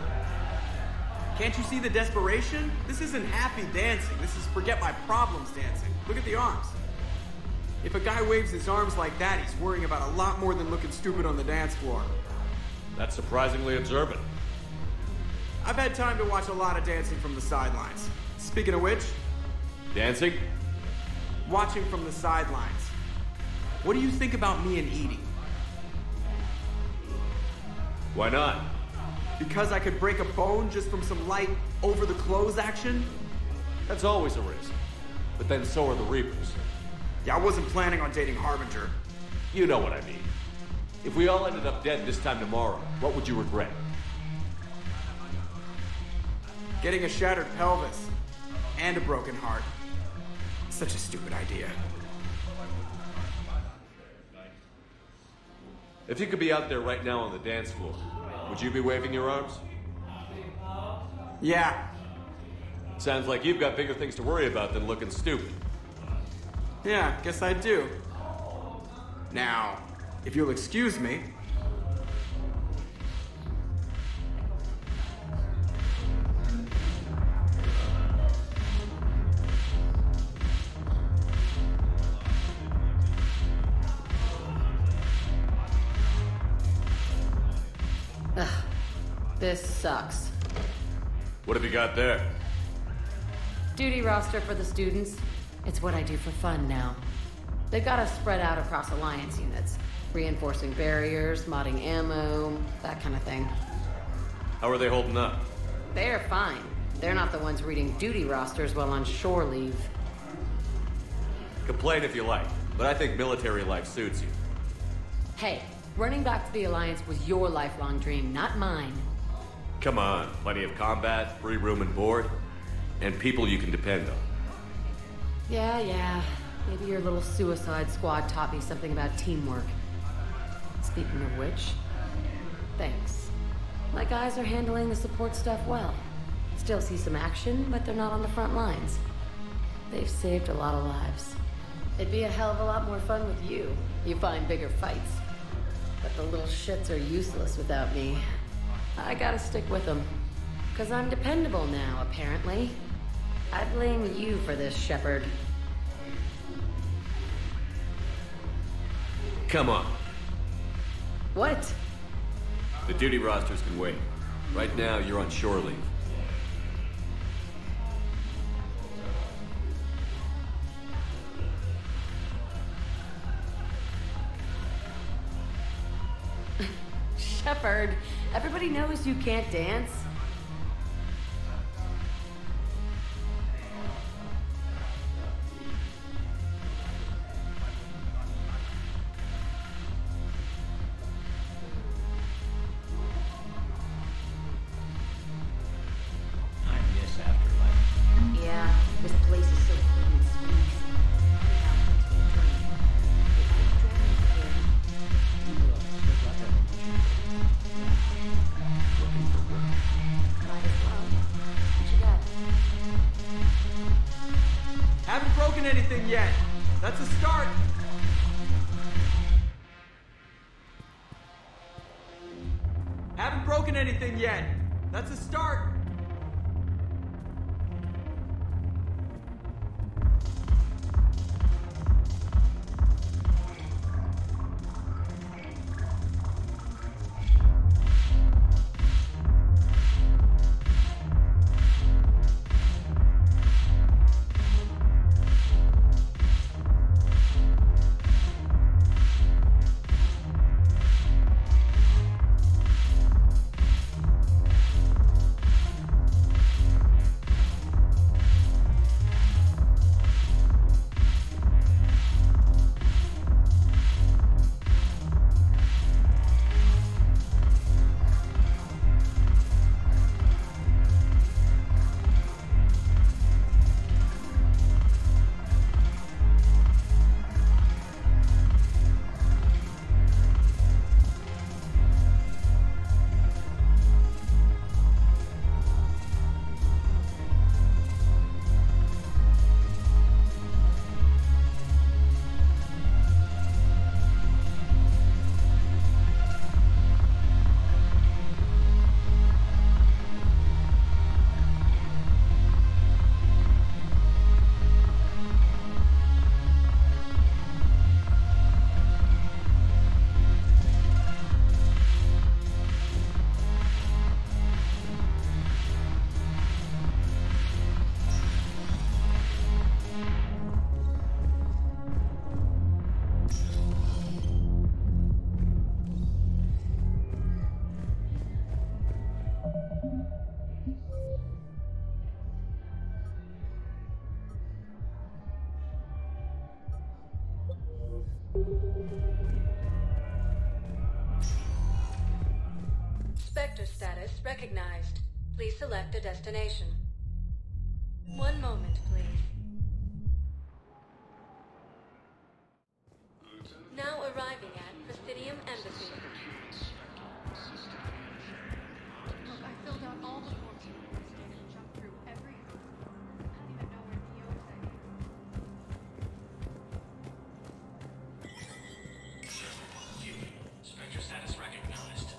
S16: Can't you see the desperation? This isn't happy dancing. This is forget my problems dancing. Look at the arms. If a guy waves his arms like that, he's worrying about a lot more than looking stupid on the dance floor.
S5: That's surprisingly observant.
S16: I've had time to watch a lot of dancing from the sidelines. Speaking of which...
S5: Dancing?
S16: Watching from the sidelines. What do you think about me and eating?
S5: Why not?
S16: Because I could break a bone just from some light over-the-clothes action?
S5: That's always a risk. But then so are the Reapers.
S16: Yeah, I wasn't planning on dating Harbinger.
S5: You know what I mean. If we all ended up dead this time tomorrow, what would you regret?
S16: Getting a shattered pelvis. And a broken heart. Such a stupid idea.
S5: If you could be out there right now on the dance floor, would you be waving your arms?
S16: Yeah.
S5: Sounds like you've got bigger things to worry about than looking stupid.
S16: Yeah, guess I do. Now, if you'll excuse me...
S13: Ugh, this sucks.
S5: What have you got there?
S13: Duty roster for the students. It's what I do for fun now. They've got us spread out across Alliance units. Reinforcing barriers, modding ammo, that kind of thing.
S5: How are they holding up?
S13: They're fine. They're not the ones reading duty rosters while on shore leave.
S5: Complain if you like, but I think military life suits you.
S13: Hey, running back to the Alliance was your lifelong dream, not mine.
S5: Come on, plenty of combat, free room and board, and people you can depend on.
S13: Yeah. Maybe your little suicide squad taught me something about teamwork. Speaking of which, thanks. My guys are handling the support stuff well. Still see some action, but they're not on the front lines. They've saved a lot of lives. It'd be a hell of a lot more fun with you. You find bigger fights. But the little shits are useless without me. I gotta stick with them. 'Cause I'm dependable now, apparently. I blame you for this, Shepard.
S5: Come on.
S13: What?
S5: The duty rosters can wait. Right now, you're on shore leave.
S13: Shepard, everybody knows you can't dance. Yeah, this place is so clean and sweet.
S16: Haven't broken anything yet. That's a start. Haven't broken anything yet. That's a start.
S13: Spectre status recognized. Please select a destination. One moment, please. Now arriving at Presidium Embassy.
S17: Look, I filled out all the forms you requested and jumped through every hoop. I don't even know where Theo is.
S11: Spectre status recognized.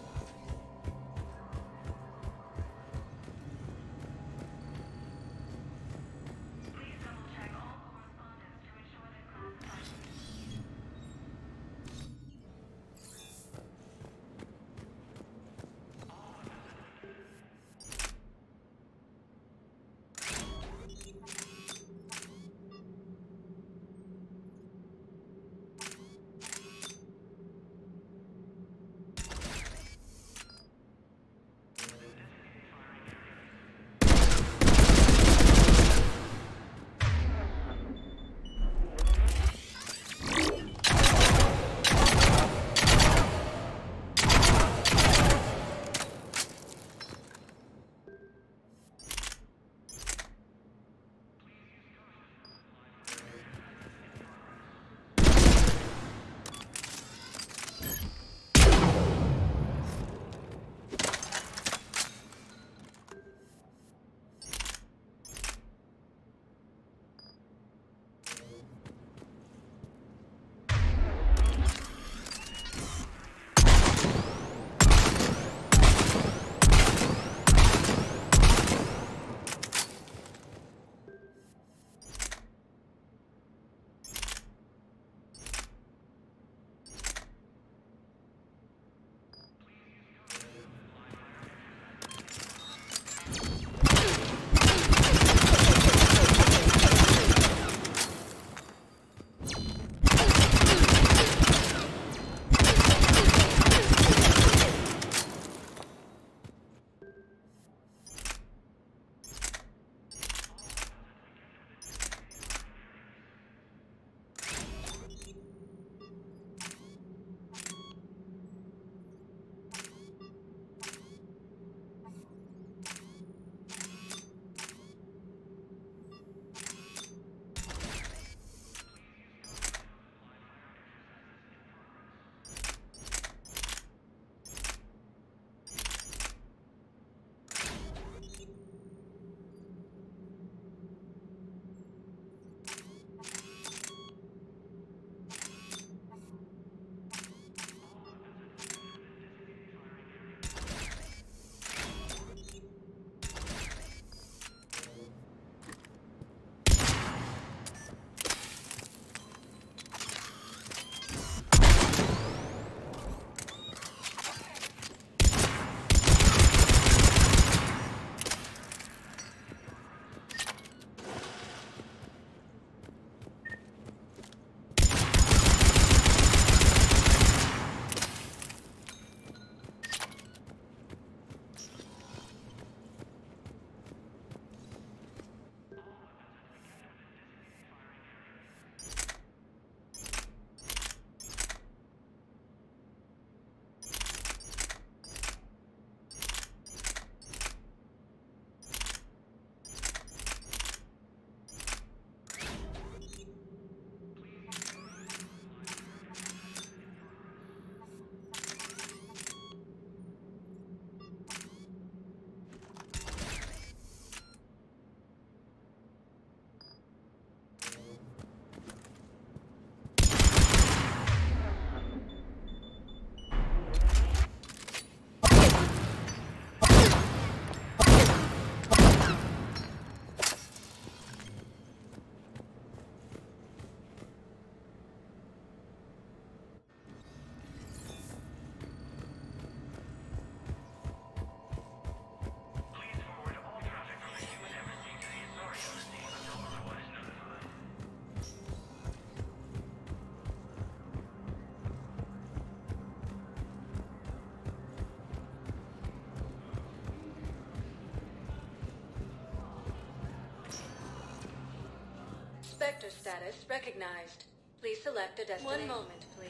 S13: Spectre status recognized. Please select a destination. 1 moment, please.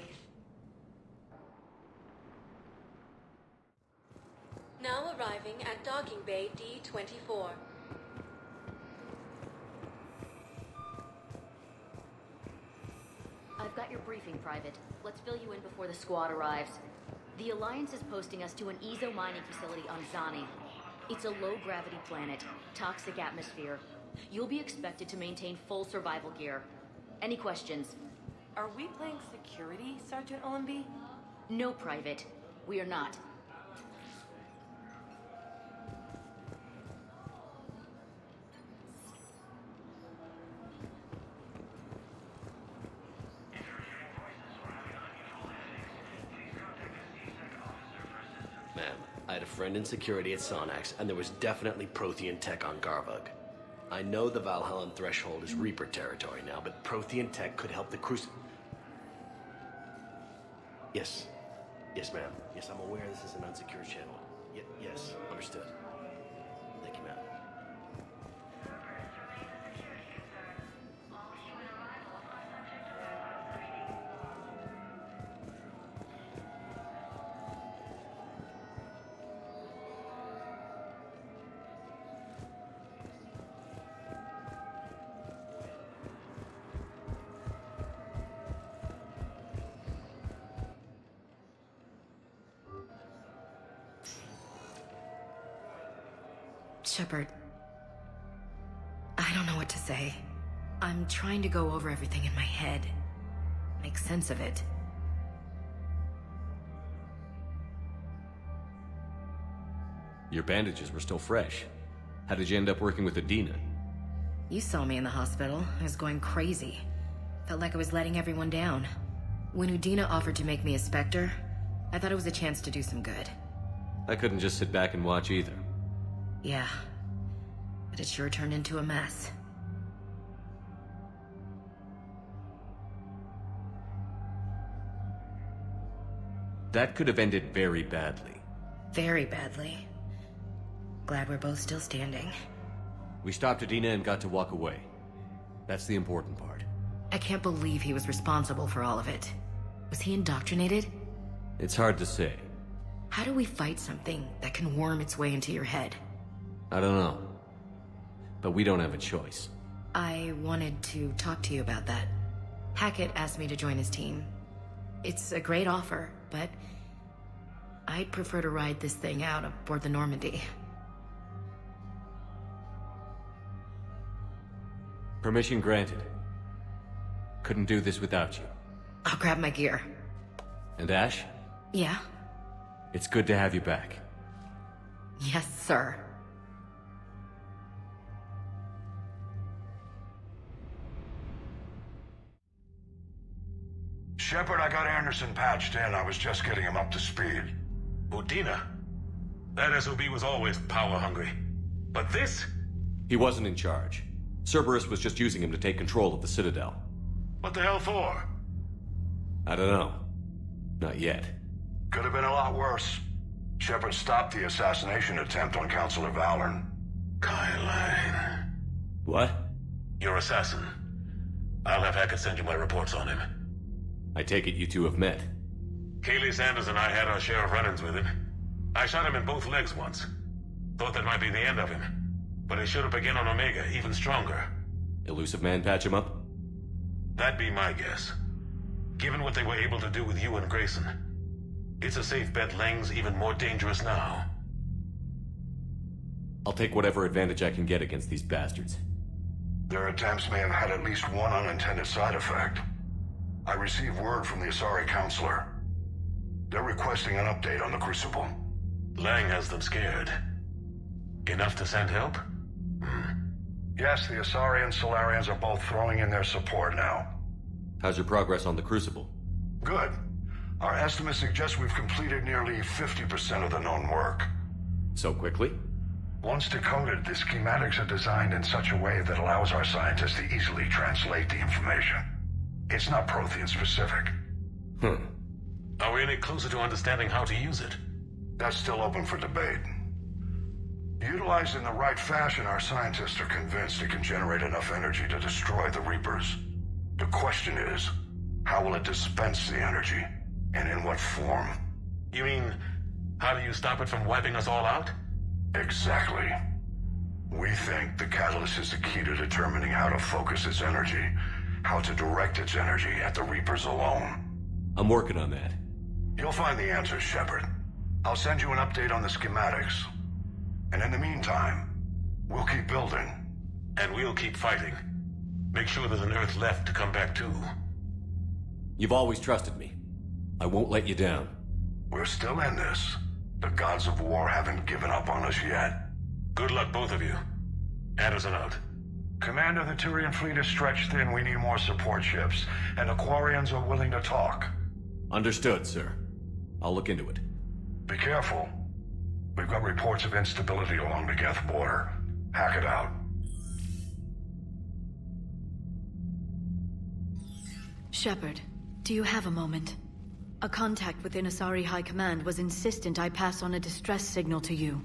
S13: Now arriving at docking bay D-24.
S19: I've got your briefing, Private. Let's fill you in before the squad arrives. The Alliance is posting us to an Ezo mining facility on Zani. It's a low-gravity planet, toxic atmosphere. You'll be expected to maintain full survival gear. Any questions?
S20: Are we playing security, Sergeant Olenby?
S19: No, Private. We are not.
S21: Ma'am, I had a friend in security at Sonax, and there was definitely Prothean tech on Garvug. I know the Valhallan threshold is Reaper territory now, but Prothean tech could help the Yes. Yes, ma'am. Yes, I'm aware this is an unsecured channel. Yes, understood. Thank you, ma'am.
S24: Shepard, I don't know what to say. I'm trying to go over everything in my head. Make sense of it.
S5: Your bandages were still fresh. How did you end up working with Adina?
S24: You saw me in the hospital. I was going crazy. Felt like I was letting everyone down. When Udina offered to make me a Spectre, I thought it was a chance to do some good.
S5: I couldn't just sit back and watch either.
S24: Yeah, but it sure turned into a mess.
S5: That could have ended very badly.
S24: Very badly. Glad we're both still standing.
S5: We stopped Adina and got to walk away. That's the important part.
S24: I can't believe he was responsible for all of it. Was he indoctrinated?
S5: It's hard to say.
S24: How do we fight something that can worm its way into your head?
S5: I don't know. But we don't have a choice.
S24: I wanted to talk to you about that. Hackett asked me to join his team. It's a great offer, but I'd prefer to ride this thing out aboard the Normandy.
S5: Permission granted. Couldn't do this without you.
S24: I'll grab my gear.
S5: And Ash?
S24: Yeah?
S5: It's good to have you back.
S24: Yes, sir.
S25: Shepard, I got Anderson patched in. I was just getting him up to speed.
S26: Udina? That SOB was always power-hungry. But this?
S5: He wasn't in charge. Cerberus was just using him to take control of the Citadel.
S26: What the hell for?
S5: I don't know. Not yet.
S25: Could have been a lot worse. Shepard stopped the assassination attempt on Councilor Valorn.
S26: Kai Lang.
S5: What?
S26: Your assassin. I'll have Hackett send you my reports on him.
S5: I take it you two have met.
S26: Kaylee Sanders and I had our share of run-ins with him. I shot him in both legs once. Thought that might be the end of him. But he showed up again on Omega, even stronger.
S5: Elusive Man patch him up?
S26: That'd be my guess. Given what they were able to do with you and Grayson, it's a safe bet Lang's even more dangerous now.
S5: I'll take whatever advantage I can get against these bastards.
S25: Their attempts may have had at least one unintended side effect. I received word from the Asari Councilor. They're requesting an update on the Crucible.
S26: Lang has them scared. Enough to send help?
S25: Yes, the Asari and Solarians are both throwing in their support now.
S5: How's your progress on the Crucible?
S25: Good. Our estimates suggest we've completed nearly 50% of the known work.
S5: So quickly?
S25: Once decoded, the schematics are designed in such a way that allows our scientists to easily translate the information. It's not Prothean specific.
S26: Are we any closer to understanding how to use it?
S25: That's still open for debate. Utilized in the right fashion, our scientists are convinced it can generate enough energy to destroy the Reapers. The question is, how will it dispense the energy? And in what form?
S26: You mean, how do you stop it from wiping us all out?
S25: Exactly. We think the catalyst is the key to determining how to focus its energy, how to direct its energy at the Reapers alone.
S5: I'm working on that.
S25: You'll find the answers, Shepard. I'll send you an update on the schematics. And in the meantime, we'll keep building.
S26: And we'll keep fighting. Make sure there's an Earth left to come back to.
S5: You've always trusted me. I won't let you down.
S25: We're still in this. The gods of war haven't given up on us yet.
S26: Good luck, both of you. Anderson out.
S25: Commander, the Turian fleet is stretched thin. We need more support ships. And the Quarians are willing to talk.
S5: Understood, sir. I'll look into it.
S25: Be careful. We've got reports of instability along the Geth border. Hack it out.
S13: Shepard, do you have a moment? A contact within Asari High Command was insistent I pass on a distress signal to you.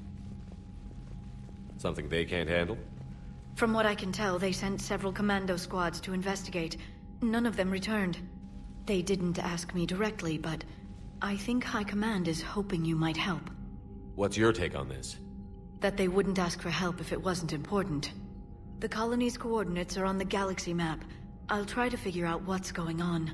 S5: Something they can't handle?
S13: From what I can tell, they sent several commando squads to investigate. None of them returned. They didn't ask me directly, but I think High Command is hoping you might help.
S5: What's your take on this?
S13: That they wouldn't ask for help if it wasn't important. The colony's coordinates are on the galaxy map. I'll try to figure out what's going on.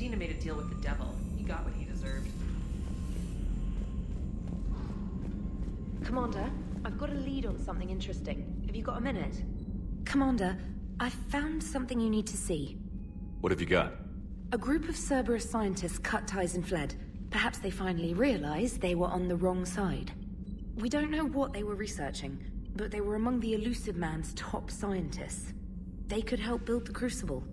S1: Tina made a deal with the devil. He got what he deserved.
S6: Commander, I've got a lead on something interesting. Have you got a minute?
S24: Commander, I've found something you need to see.
S5: What have you got?
S24: A group of Cerberus scientists cut ties and fled. Perhaps they finally realized they were on the wrong side. We don't know what they were researching, but they were among the Elusive Man's top scientists. They could help build the Crucible.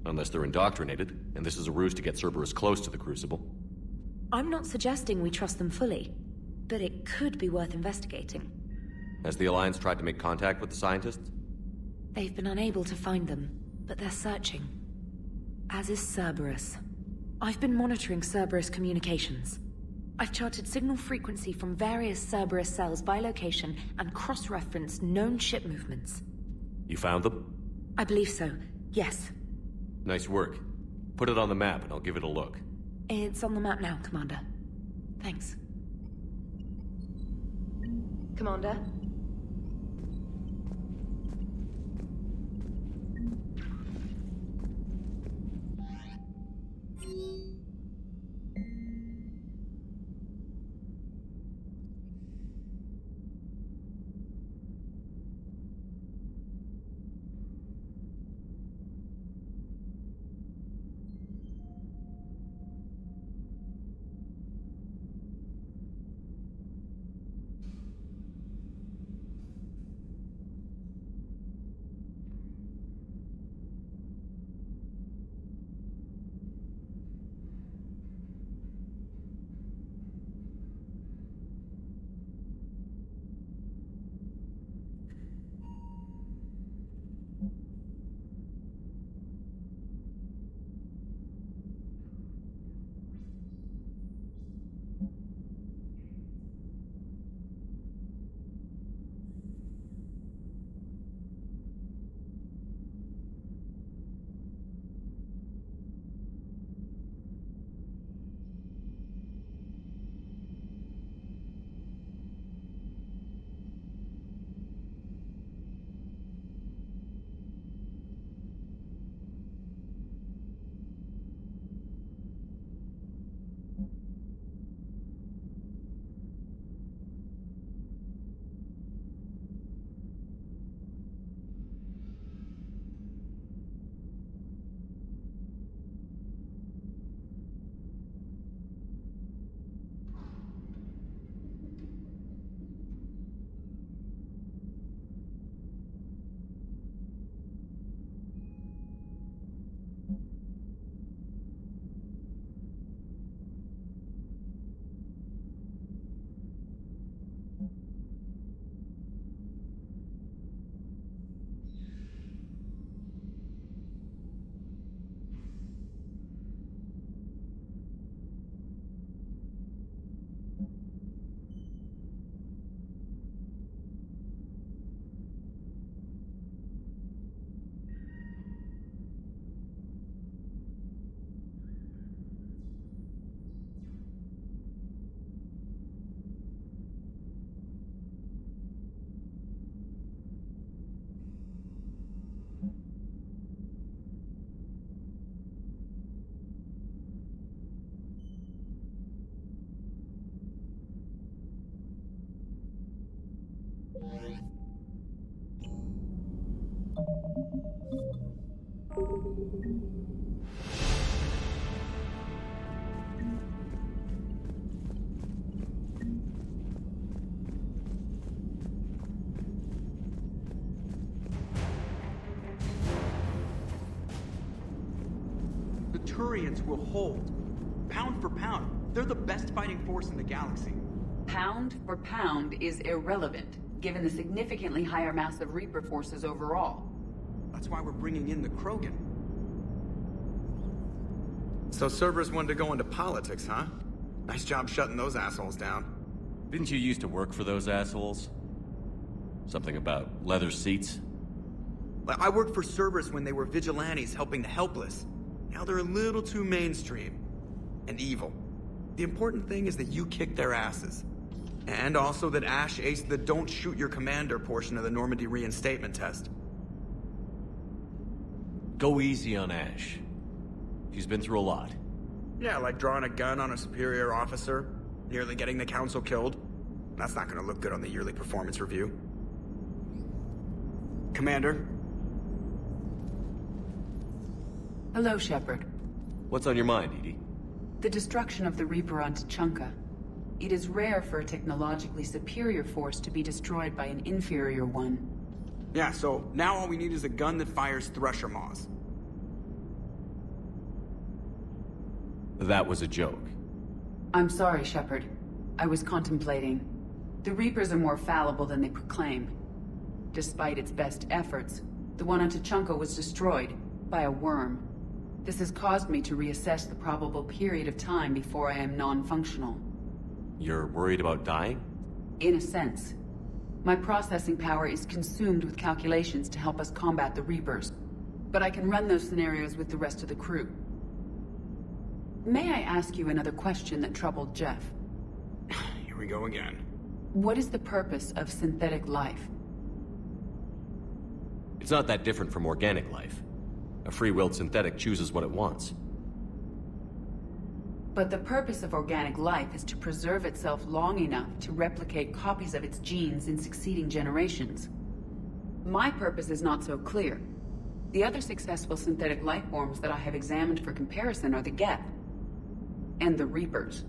S5: Unless they're indoctrinated, and this is a ruse to get Cerberus close to the Crucible.
S24: I'm not suggesting we trust them fully, but it could be worth investigating.
S5: Has the Alliance tried to make contact with the scientists?
S24: They've been unable to find them, but they're searching. As is Cerberus. I've been monitoring Cerberus communications. I've charted signal frequency from various Cerberus cells by location and cross-referenced known ship movements.
S5: You found them?
S24: I believe so, yes.
S5: Nice work. Put it on the map and I'll give it a look.
S24: It's on the map now, Commander. Thanks.
S6: Commander?
S16: The Turians will hold. Pound for pound, they're the best fighting force in the galaxy.
S4: Pound for pound is irrelevant, given the significantly higher mass of Reaper forces overall.
S16: That's why we're bringing in the Krogan. So Cerberus wanted to go into politics, huh? Nice job shutting those assholes down.
S5: Didn't you used to work for those assholes? Something about leather seats?
S16: I worked for Cerberus when they were vigilantes helping the helpless. Now they're a little too mainstream. And evil. The important thing is that you kick their asses. And also that Ash aced the don't shoot your commander portion of the Normandy reinstatement test.
S5: Go easy on Ash. She's been through a lot.
S16: Yeah, like drawing a gun on a superior officer, nearly getting the council killed. That's not gonna look good on the yearly performance review. Commander?
S4: Hello, Shepard.
S5: What's on your mind, EDI?
S4: The destruction of the Reaper on Tuchanka. It is rare for a technologically superior force to be destroyed by an inferior one.
S16: Yeah, so now all we need is a gun that fires Thresher Maws.
S5: That was a joke.
S4: I'm sorry, Shepard. I was contemplating. The Reapers are more fallible than they proclaim. Despite its best efforts, the one on Tuchanka was destroyed by a worm. This has caused me to reassess the probable period of time before I am non-functional.
S5: You're worried about dying?
S4: In a sense. My processing power is consumed with calculations to help us combat the Reapers. But I can run those scenarios with the rest of the crew. May I ask you another question that troubled Jeff?
S16: Here we go again.
S4: What is the purpose of synthetic life?
S5: It's not that different from organic life. A free-willed synthetic chooses what it wants.
S4: But the purpose of organic life is to preserve itself long enough to replicate copies of its genes in succeeding generations. My purpose is not so clear. The other successful synthetic life forms that I have examined for comparison are the Geth and the Reapers.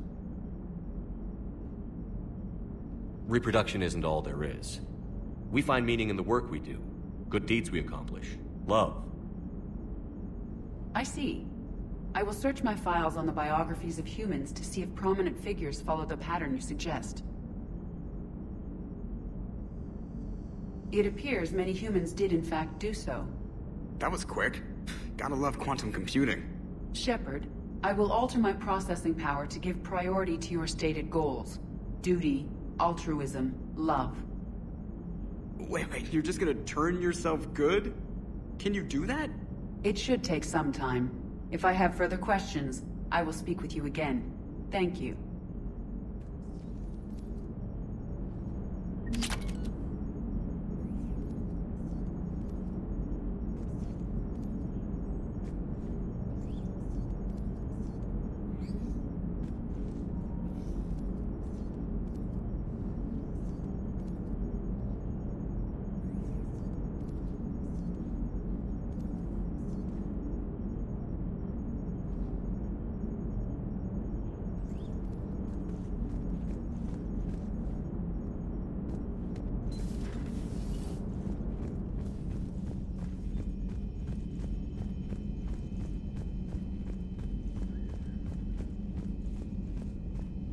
S5: Reproduction isn't all there is. We find meaning in the work we do, good deeds we accomplish, love.
S4: I see. I will search my files on the biographies of humans to see if prominent figures follow the pattern you suggest. It appears many humans did in fact do so.
S16: That was quick. Gotta love quantum computing.
S4: Shepard, I will alter my processing power to give priority to your stated goals. Duty, altruism, love.
S16: Wait, you're just gonna turn yourself good? Can you do that?
S4: It should take some time. If I have further questions, I will speak with you again. Thank you.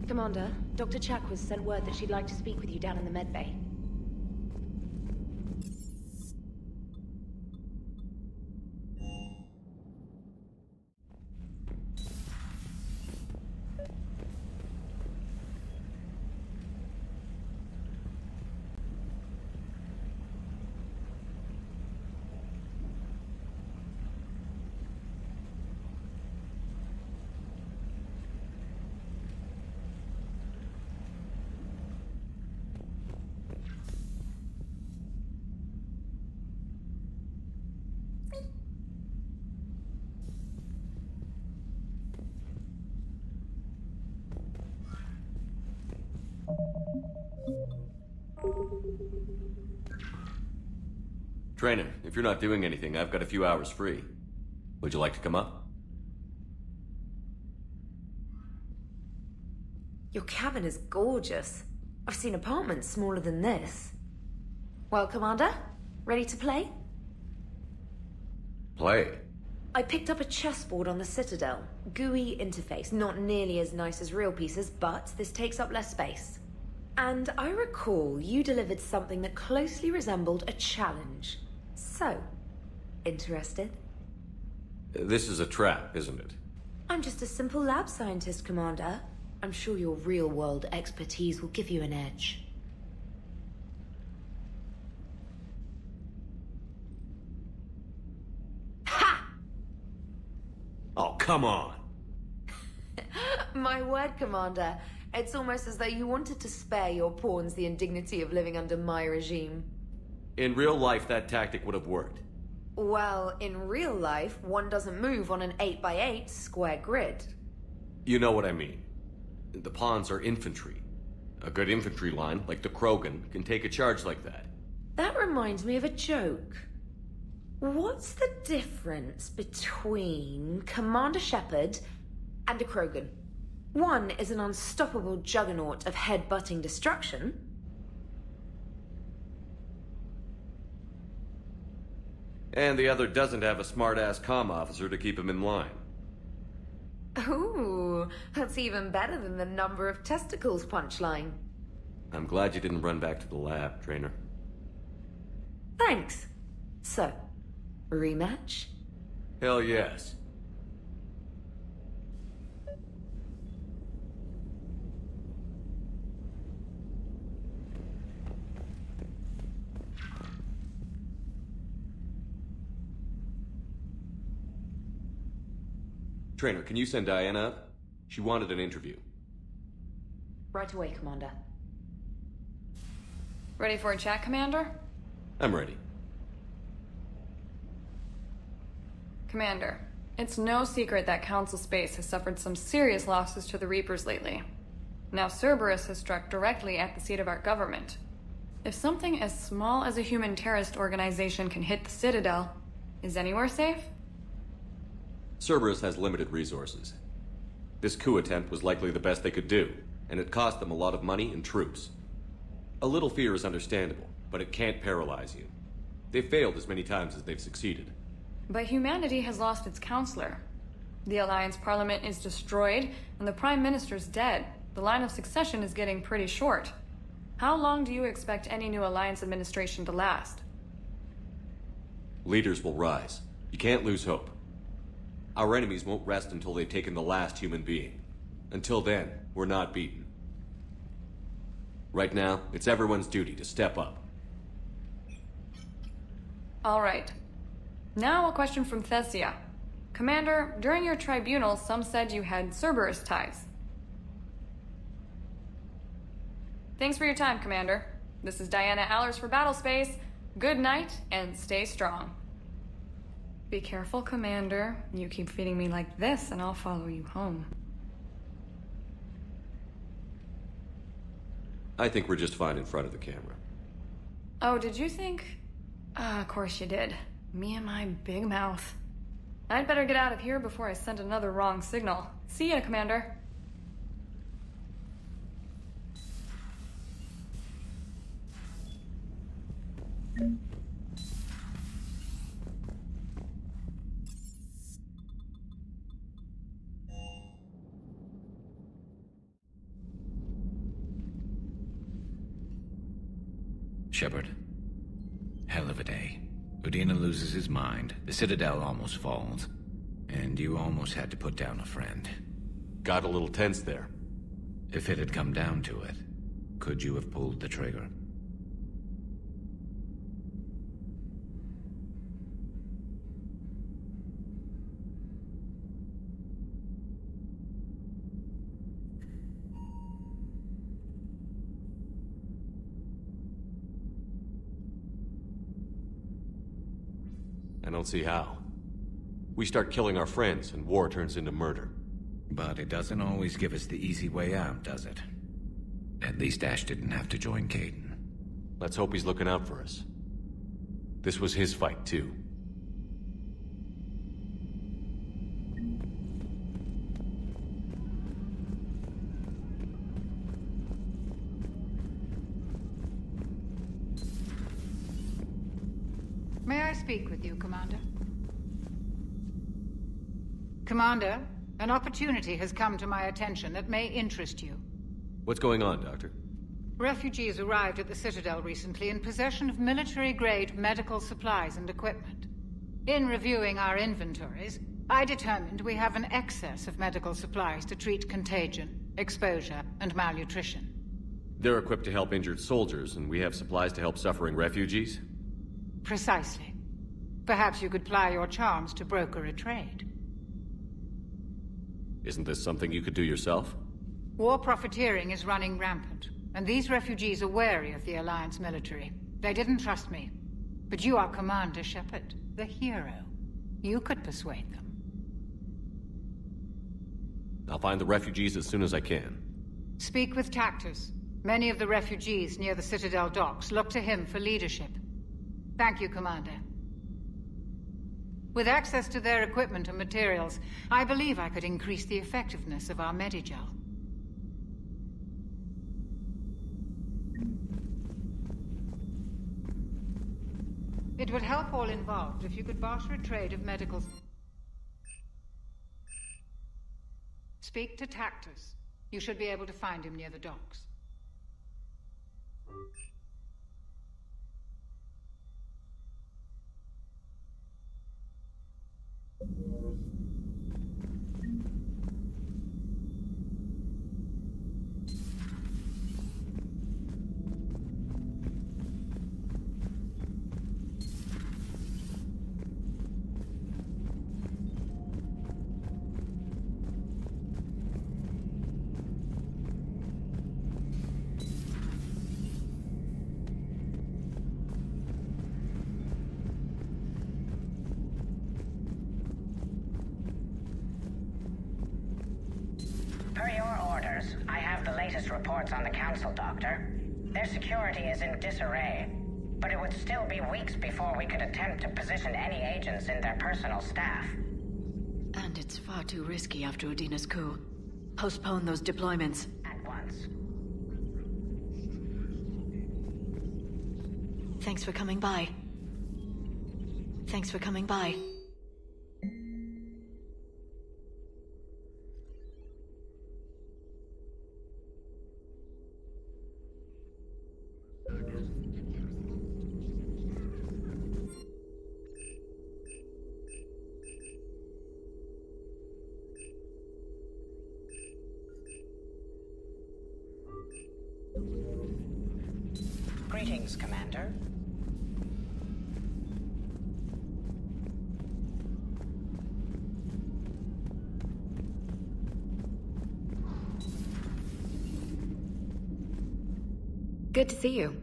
S24: Commander, Dr. Chakwas sent word that she'd like to speak with you down in the medbay.
S5: Trainer, if you're not doing anything, I've got a few hours free. Would you like to come up?
S24: Your cabin is gorgeous. I've seen apartments smaller than this. Well, Commander, ready to play?
S3: Play?
S24: I picked up a chessboard on the Citadel. GUI interface, not nearly as nice as real pieces, but this takes up less space. And I recall you delivered something that closely resembled a challenge. So, interested?
S5: This is a trap, isn't it?
S24: I'm just a simple lab scientist, Commander. I'm sure your real-world expertise will give you an edge. Ha!
S5: Oh, come on!
S24: My word, Commander. It's almost as though you wanted to spare your pawns the indignity of living under my regime.
S5: In real life, that tactic would have worked.
S24: Well, in real life, one doesn't move on an 8x8 square grid.
S5: You know what I mean. The pawns are infantry. A good infantry line, like the Krogan, can take a charge like that.
S24: That reminds me of a joke. What's the difference between Commander Shepard and a Krogan? One is an unstoppable juggernaut of head-butting destruction.
S5: And the other doesn't have a smart-ass comm officer to keep him in line.
S24: Ooh, that's even better than the number of testicles punchline.
S5: I'm glad you didn't run back to the lab, Trainer.
S24: Thanks. So, rematch?
S5: Hell yes. Trainer, can you send Diana up? She wanted an interview.
S24: Right away, Commander.
S17: Ready for a chat, Commander?
S5: I'm ready.
S17: Commander, it's no secret that Council Space has suffered some serious losses to the Reapers lately. Now Cerberus has struck directly at the seat of our government. If something as small as a human terrorist organization can hit the Citadel, is anywhere safe?
S5: Cerberus has limited resources. This coup attempt was likely the best they could do, and it cost them a lot of money and troops. A little fear is understandable, but it can't paralyze you. They've failed as many times as they've succeeded.
S17: But humanity has lost its counselor. The Alliance Parliament is destroyed, and the Prime Minister's dead. The line of succession is getting pretty short. How long do you expect any new Alliance administration to last?
S5: Leaders will rise. You can't lose hope. Our enemies won't rest until they've taken the last human being. Until then, we're not beaten. Right now, it's everyone's duty to step up.
S17: All right. Now a question from Thessia. Commander, during your tribunal, some said you had Cerberus ties. Thanks for your time, Commander. This is Diana Allers for Battlespace. Good night, and stay strong. Be careful, Commander. You keep feeding me like this, and I'll follow you home.
S5: I think we're just fine in front of the camera.
S17: Oh, did you think? Of course you did. Me and my big mouth. I'd better get out of here before I send another wrong signal. See ya, Commander.
S10: Shepard. Hell of a day. Udina loses his mind, the Citadel almost falls, and you almost had to put down a friend.
S5: Got a little tense there.
S10: If it had come down to it, could you have pulled the trigger?
S5: I don't see how. We start killing our friends, and war turns into murder.
S10: But it doesn't always give us the easy way out, does it? At least Ash didn't have to join Kaidan.
S5: Let's hope he's looking out for us. This was his fight, too.
S14: May I speak with you, Commander? Commander, an opportunity has come to my attention that may interest you.
S5: What's going on, Doctor?
S14: Refugees arrived at the Citadel recently in possession of military-grade medical supplies and equipment. In reviewing our inventories, I determined we have an excess of medical supplies to treat contagion, exposure, and malnutrition.
S5: They're equipped to help injured soldiers, and we have supplies to help suffering refugees?
S14: Precisely. Perhaps you could ply your charms to broker a trade.
S5: Isn't this something you could do yourself?
S14: War profiteering is running rampant, and these refugees are wary of the Alliance military. They didn't trust me. But you are Commander Shepard, the hero. You could persuade them.
S5: I'll find the refugees as soon as I can.
S14: Speak with Tactus. Many of the refugees near the Citadel docks look to him for leadership. Thank you, Commander. With access to their equipment and materials, I believe I could increase the effectiveness of our Medigel. It would help all involved if you could barter a trade of medical... Speak to Tactus. You should be able to find him near the docks.
S8: Per your orders, I have the latest reports on the Council, Doctor. Their security is in disarray, but it would still be weeks before we could attempt to position any agents in their personal staff.
S24: And it's far too risky after Udina's coup. Postpone those deployments.
S8: At once.
S24: Thanks for coming by. Thanks for coming by.
S8: Greetings, Commander.
S24: Good to see you.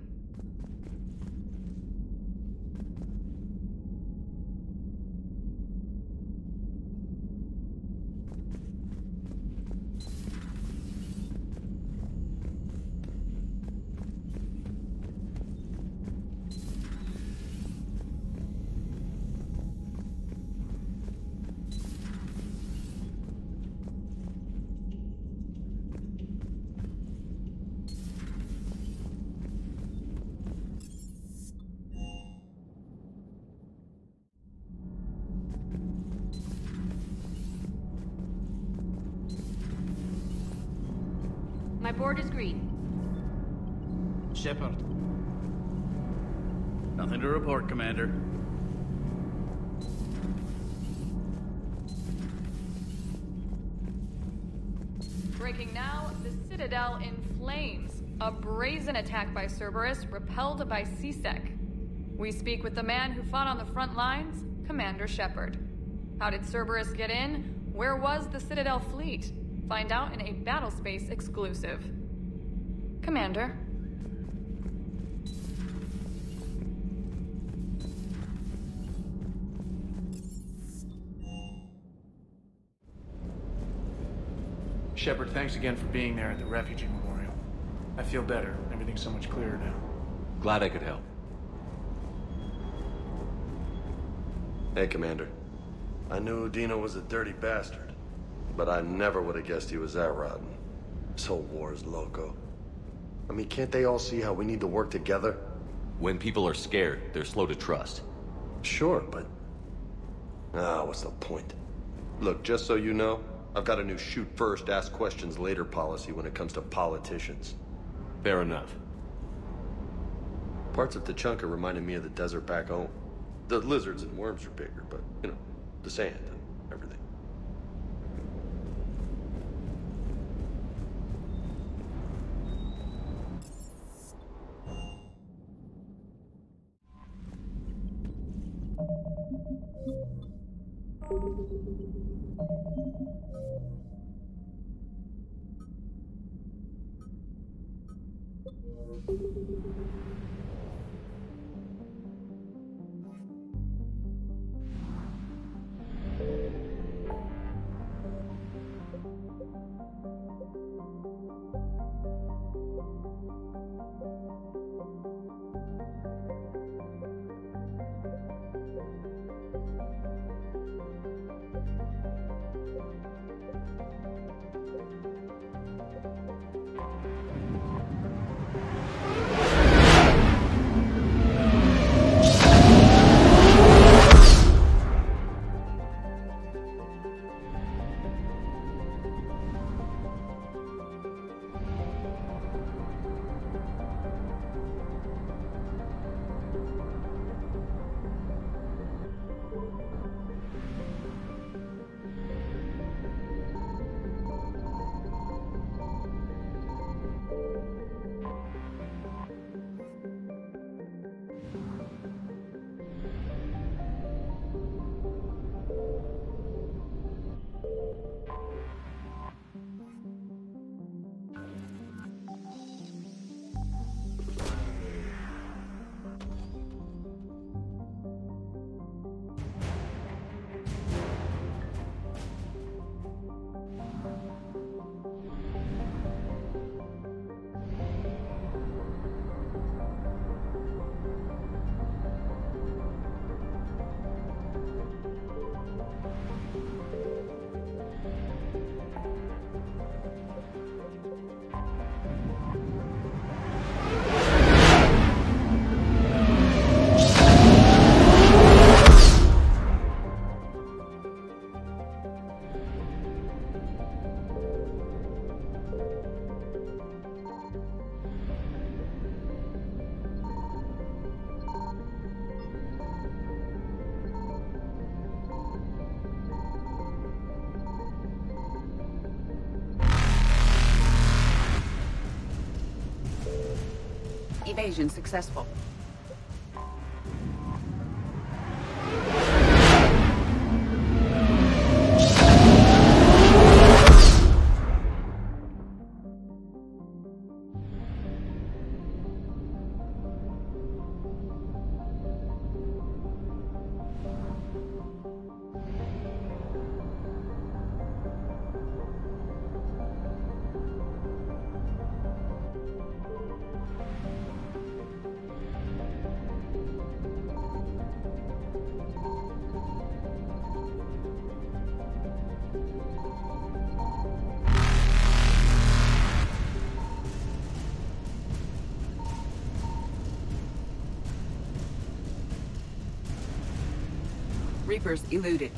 S9: My board is green.
S15: Shepard. Nothing to report, Commander.
S9: Breaking now, the Citadel in flames. A brazen attack by Cerberus, repelled by C-Sec. We speak with the man who fought on the front lines, Commander Shepard. How did Cerberus get in? Where was the Citadel fleet? Find out in a Battlespace exclusive. Commander.
S18: Shepard, thanks again for being there at the Refugee Memorial. I feel better. Everything's so much clearer now.
S5: Glad I could help.
S22: Hey, Commander. I knew Udina was a dirty bastard. But I never would have guessed he was that rotten. This whole war is loco. I mean, can't they all see how we need to work together?
S5: When people are scared, they're slow to trust.
S22: Sure, but... what's the point? Look, just so you know, I've got a new shoot first, ask questions later policy when it comes to politicians.
S5: Fair enough.
S22: Parts of Tachanka reminded me of the desert back home. The lizards and worms are bigger, but, you know, the sand and everything.
S4: Evasion successful. Reapers eluded.